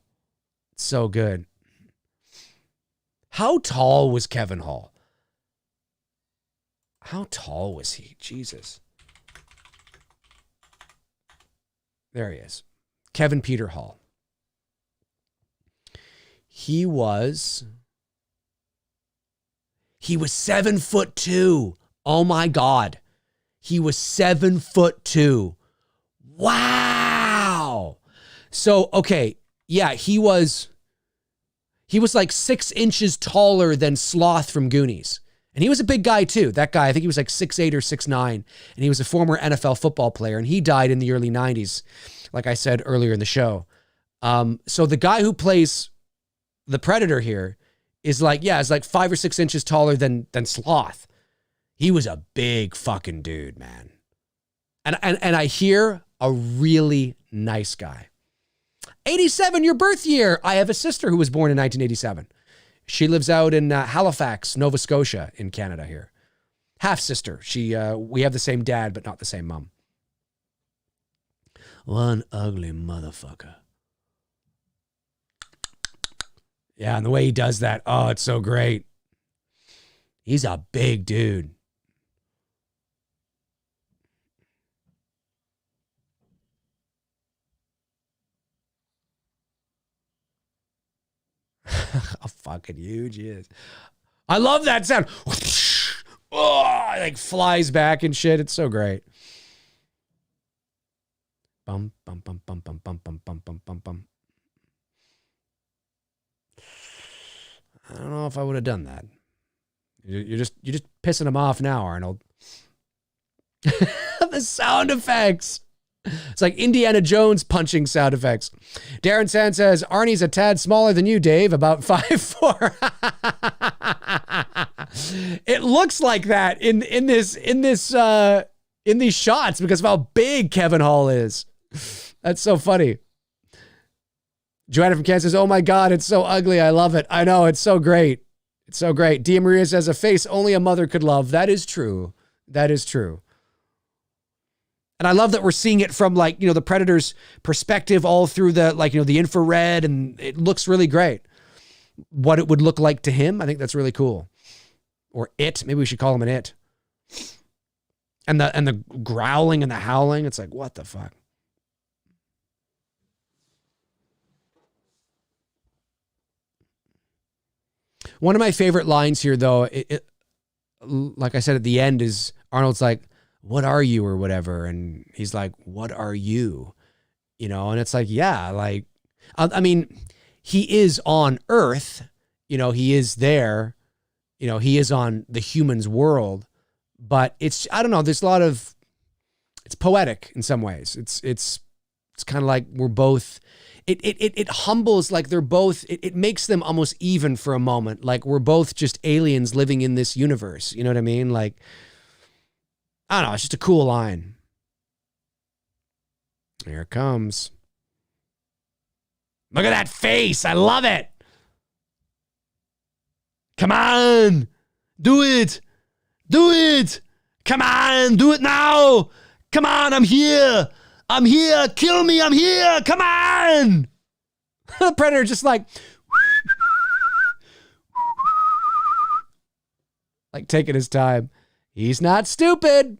It's so good. How tall was Kevin Hall? How tall was he? Jesus. There he is. Kevin Peter Hall. He was 7'2". Oh my God. He was 7'2". Wow. So, okay. Yeah, he was like 6 inches taller than Sloth from Goonies. And he was a big guy too. That guy, I think he was like 6'8" or 6'9". And he was a former NFL football player. And he died in the early 90s, like I said earlier in the show. So the guy who plays the Predator here is like 5 or 6 inches taller than Sloth. He was a big fucking dude, man. And I hear a really nice guy. 87, your birth year. I have a sister who was born in 1987. She lives out in Halifax, Nova Scotia in Canada here. Half sister. We have the same dad, but not the same mom. One ugly motherfucker. Yeah, and the way he does that, oh, it's so great. He's a big dude. How fucking huge he is. I love that sound. Oh, it like flies back and shit. It's so great. Bum, bum, bum, bum, bum, bum, bum, bum, bum, bum, bum. I don't know if I would have done that. You're just pissing him off now, Arnold. The sound effects. It's like Indiana Jones punching sound effects. Darren Sand says, Arnie's a tad smaller than you, Dave, about 5'4". It looks like that in these shots because of how big Kevin Hall is. That's so funny. Joanna from Kansas says, oh my God, it's so ugly. I love it. I know, it's so great. It's so great. Dia Maria says, a face only a mother could love. That is true. That is true. And I love that we're seeing it from the Predator's perspective all through the infrared, and it looks really great. What it would look like to him, I think that's really cool. Or it, maybe we should call him an it. And the growling and the howling, it's like, what the fuck? One of my favorite lines here, though, like I said at the end, is Arnold's like, what are you or whatever? And he's like, what are you? And it's like, yeah, like, I mean, he is on Earth, he is there, he is on the humans' world, but it's, I don't know, there's a lot of, it's poetic in some ways. It's kind of like we're both, it humbles, like they're both, it makes them almost even for a moment. Like we're both just aliens living in this universe. You know what I mean? Like, I don't know. It's just a cool line. Here it comes. Look at that face. I love it. Come on. Do it. Do it. Come on. Do it now. Come on. I'm here. I'm here. Kill me. I'm here. Come on. The Predator just like taking his time. He's not stupid.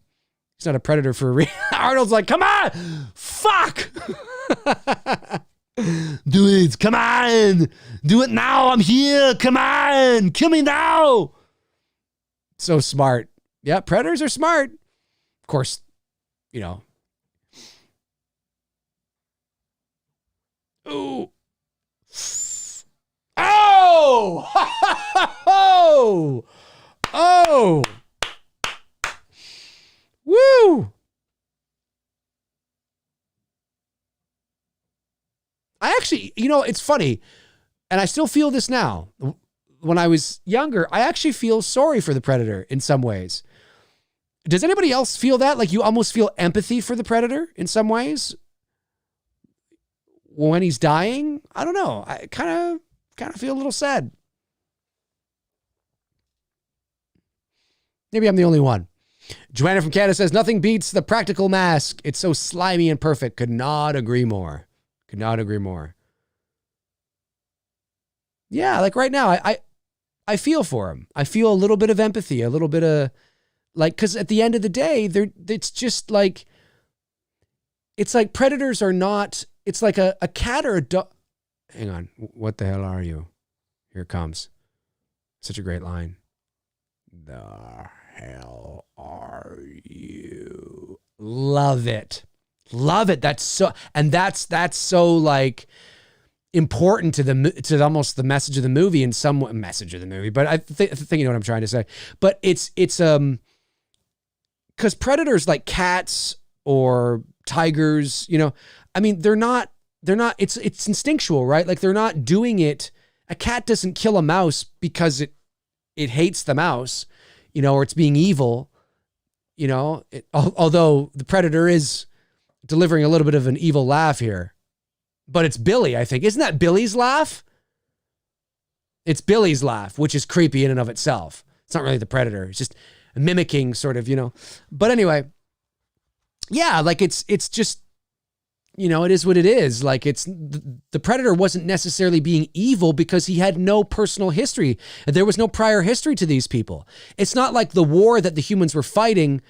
He's not a predator for a reason. Arnold's like, come on. Fuck. Do it. Come on. Do it now. I'm here. Come on. Kill me now. So smart. Yeah, predators are smart. Of course, Ooh. Oh! Oh! Oh! Woo! I actually, it's funny, and I still feel this now. When I was younger, I actually feel sorry for the Predator in some ways. Does anybody else feel that? Like you almost feel empathy for the Predator in some ways? When he's dying? I don't know. I kind of feel a little sad. Maybe I'm the only one. Joanna from Canada says, nothing beats the practical mask. It's so slimy and perfect. Could not agree more. Could not agree more. Yeah, like right now, I feel for him. I feel a little bit of empathy, a little bit of, like, because at the end of the day, it's just like, it's like predators are not, it's like a cat or a dog. Hang on. What the hell are you? Here it comes. Such a great line. The hell are you? Love it. Love it. That's so like important to almost the message of the movie in some message of the movie. But I think you know what I'm trying to say. But it's because predators like cats or tigers, you know, I mean, they're not, it's instinctual, right? Like they're not doing it. A cat doesn't kill a mouse because it hates the mouse, you know, or it's being evil, you know, although the predator is delivering a little bit of an evil laugh here, but it's Billy, I think. Isn't that Billy's laugh? It's Billy's laugh, which is creepy in and of itself. It's not really the predator. It's just mimicking sort of, you know, but anyway, yeah, like it's just, you know, it is what it is. Like it's the predator wasn't necessarily being evil because he had no personal history. There was no prior history to these people. It's not like the war that the humans were fighting,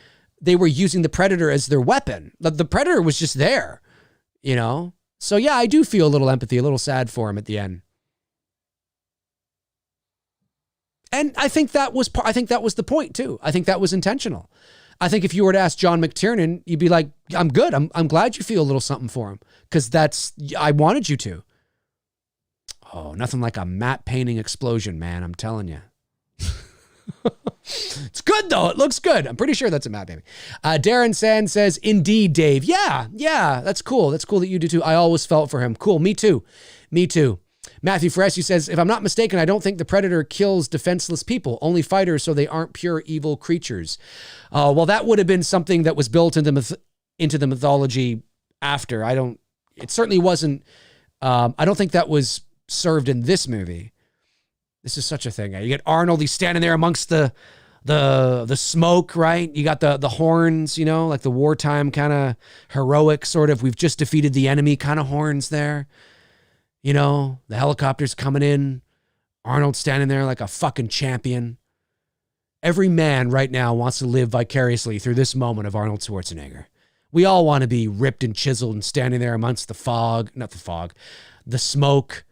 they were using the predator as their weapon. The predator was just there, you know? So yeah, I do feel a little empathy, a little sad for him at the end. And I think that was the point too. I think that was intentional. I think if you were to ask John McTiernan, you'd be like, I'm good. I'm glad you feel a little something for him because I wanted you to. Oh, nothing like a matte painting explosion, man. I'm telling you. It's good though. It looks good. I'm pretty sure that's a matte painting. Darren Sand says, indeed, Dave. Yeah, that's cool. That's cool that you do too. I always felt for him. Cool. Me too. Matthew Freshy says, if I'm not mistaken, I don't think the predator kills defenseless people, only fighters, so they aren't pure evil creatures. Well, that would have been something that was built into the mythology after. It certainly wasn't, I don't think that was served in this movie. This is such a thing. You get Arnold, he's standing there amongst the smoke, right? You got the horns, you know, like the wartime kind of heroic sort of, we've just defeated the enemy kind of horns there. You know, the helicopter's coming in. Arnold standing there like a fucking champion. Every man right now wants to live vicariously through this moment of Arnold Schwarzenegger. We all want to be ripped and chiseled and standing there amongst the smoke,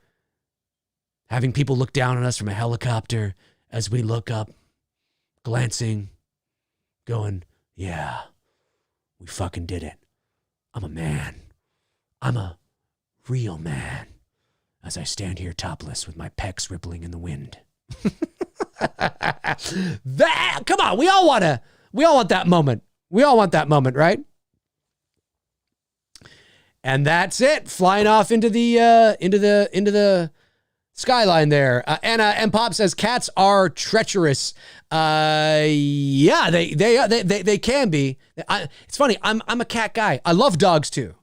having people look down on us from a helicopter as we look up, glancing, going, yeah, we fucking did it. I'm a man. I'm a real man. As I stand here topless with my pecs rippling in the wind. Come on, we all want that moment. We all want that moment, right? And that's it. Flying off into the skyline there. Anna M. Pop says cats are treacherous. Yeah, they can be. It's funny. I'm a cat guy. I love dogs too.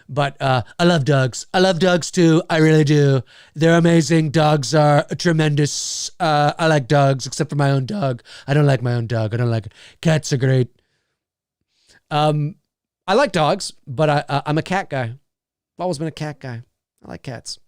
But I love dogs. I love dogs too. I really do. They're amazing. Dogs are tremendous. I like dogs, except for my own dog. I don't like my own dog. I don't like it. Cats are great. I like dogs, but I'm a cat guy. I've always been a cat guy. I like cats.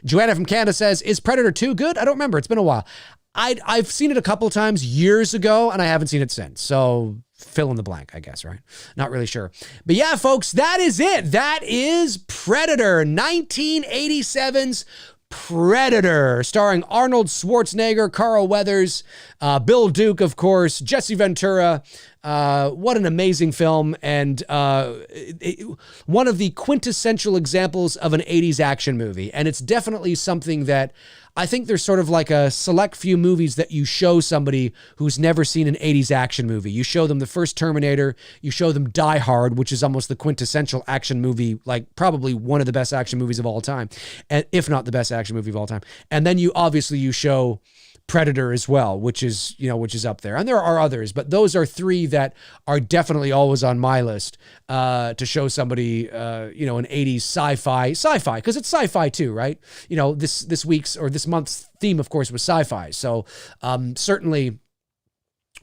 Joanna from Canada says, is Predator 2 good? I don't remember. It's been a while. I've seen it a couple of times years ago, and I haven't seen it since. So fill in the blank, I guess, right? Not really sure. But yeah, folks, that is it. That is Predator, 1987's Predator, starring Arnold Schwarzenegger, Carl Weathers, Bill Duke, of course, Jesse Ventura. What an amazing film, and one of the quintessential examples of an 80s action movie. And it's definitely something that I think there's sort of like a select few movies that you show somebody who's never seen an 80s action movie. You show them the first Terminator, you show them Die Hard, which is almost the quintessential action movie, like probably one of the best action movies of all time, and if not the best action movie of all time. And then you show Predator as well, which is up there. And there are others, but those are three that are definitely always on my list to show somebody, an 80s sci-fi, because it's sci-fi too, right? You know, this week's or this month's theme, of course, was sci-fi. So certainly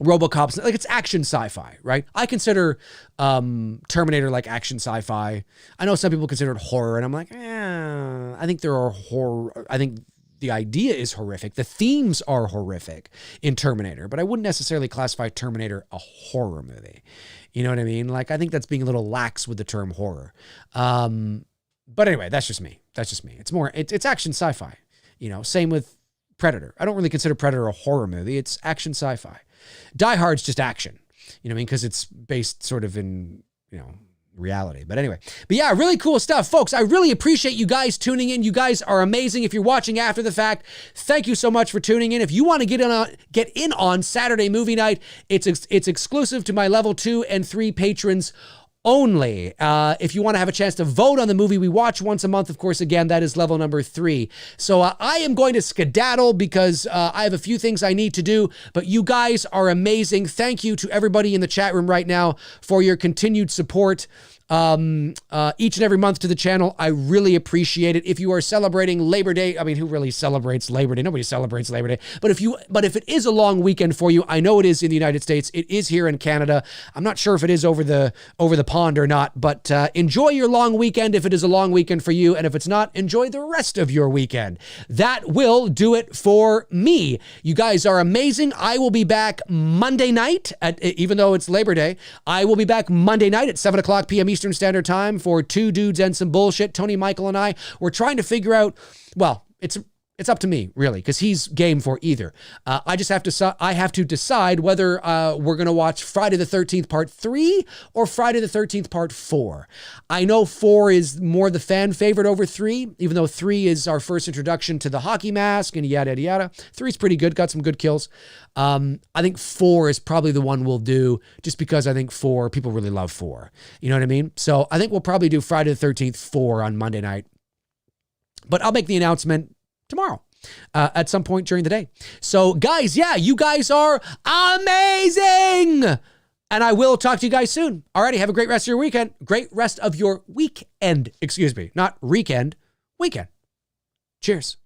RoboCop's, like, it's action sci-fi, right? I consider Terminator like action sci-fi. I know some people consider it horror, and I'm like, I think there are horror. I think the idea is horrific. The themes are horrific in Terminator, but I wouldn't necessarily classify Terminator a horror movie. You know what I mean? Like, I think that's being a little lax with the term horror. But anyway, that's just me. It's more, it's action sci-fi. You know, same with Predator. I don't really consider Predator a horror movie. It's action sci-fi. Die Hard's just action. You know what I mean? Because it's based sort of in, you know, reality. But anyway, yeah, really cool stuff, folks. I really appreciate you guys tuning in. You guys are amazing. If you're watching after the fact, thank you so much for tuning in. If you want to get in on Saturday movie night, it's exclusive to my level 2 and 3 patrons only. If you want to have a chance to vote on the movie we watch once a month, of course, again, that is level number 3. So I am going to skedaddle because I have a few things I need to do, but you guys are amazing. Thank you to everybody in the chat room right now for your continued support each and every month to the channel. I really appreciate it. If you are celebrating Labor Day, I mean, who really celebrates Labor Day? Nobody celebrates Labor Day. But if it is a long weekend for you, I know it is in the United States. It is here in Canada. I'm not sure if it is over the pond or not, but enjoy your long weekend if it is a long weekend for you. And if it's not, enjoy the rest of your weekend. That will do it for me. You guys are amazing. I will be back Monday night, even though it's Labor Day. I will be back Monday night at 7 o'clock p.m. Eastern Standard Time for Two Dudes and Some Bullshit. Tony, Michael, and I, we're trying to figure out, well, it's up to me, really, because he's game for either. I have to decide whether we're going to watch Friday the 13th Part 3 or Friday the 13th Part 4. I know 4 is more the fan favorite over 3, even though 3 is our first introduction to the hockey mask and yada, yada, yada. 3 is pretty good, got some good kills. I think 4 is probably the one we'll do just because I think 4, people really love 4. You know what I mean? So I think we'll probably do Friday the 13th 4 on Monday night. But I'll make the announcement tomorrow at some point during the day. So guys, yeah, you guys are amazing. And I will talk to you guys soon. Alrighty, have a great rest of your weekend. Great rest of your weekend. Excuse me, not weekend, weekend. Cheers.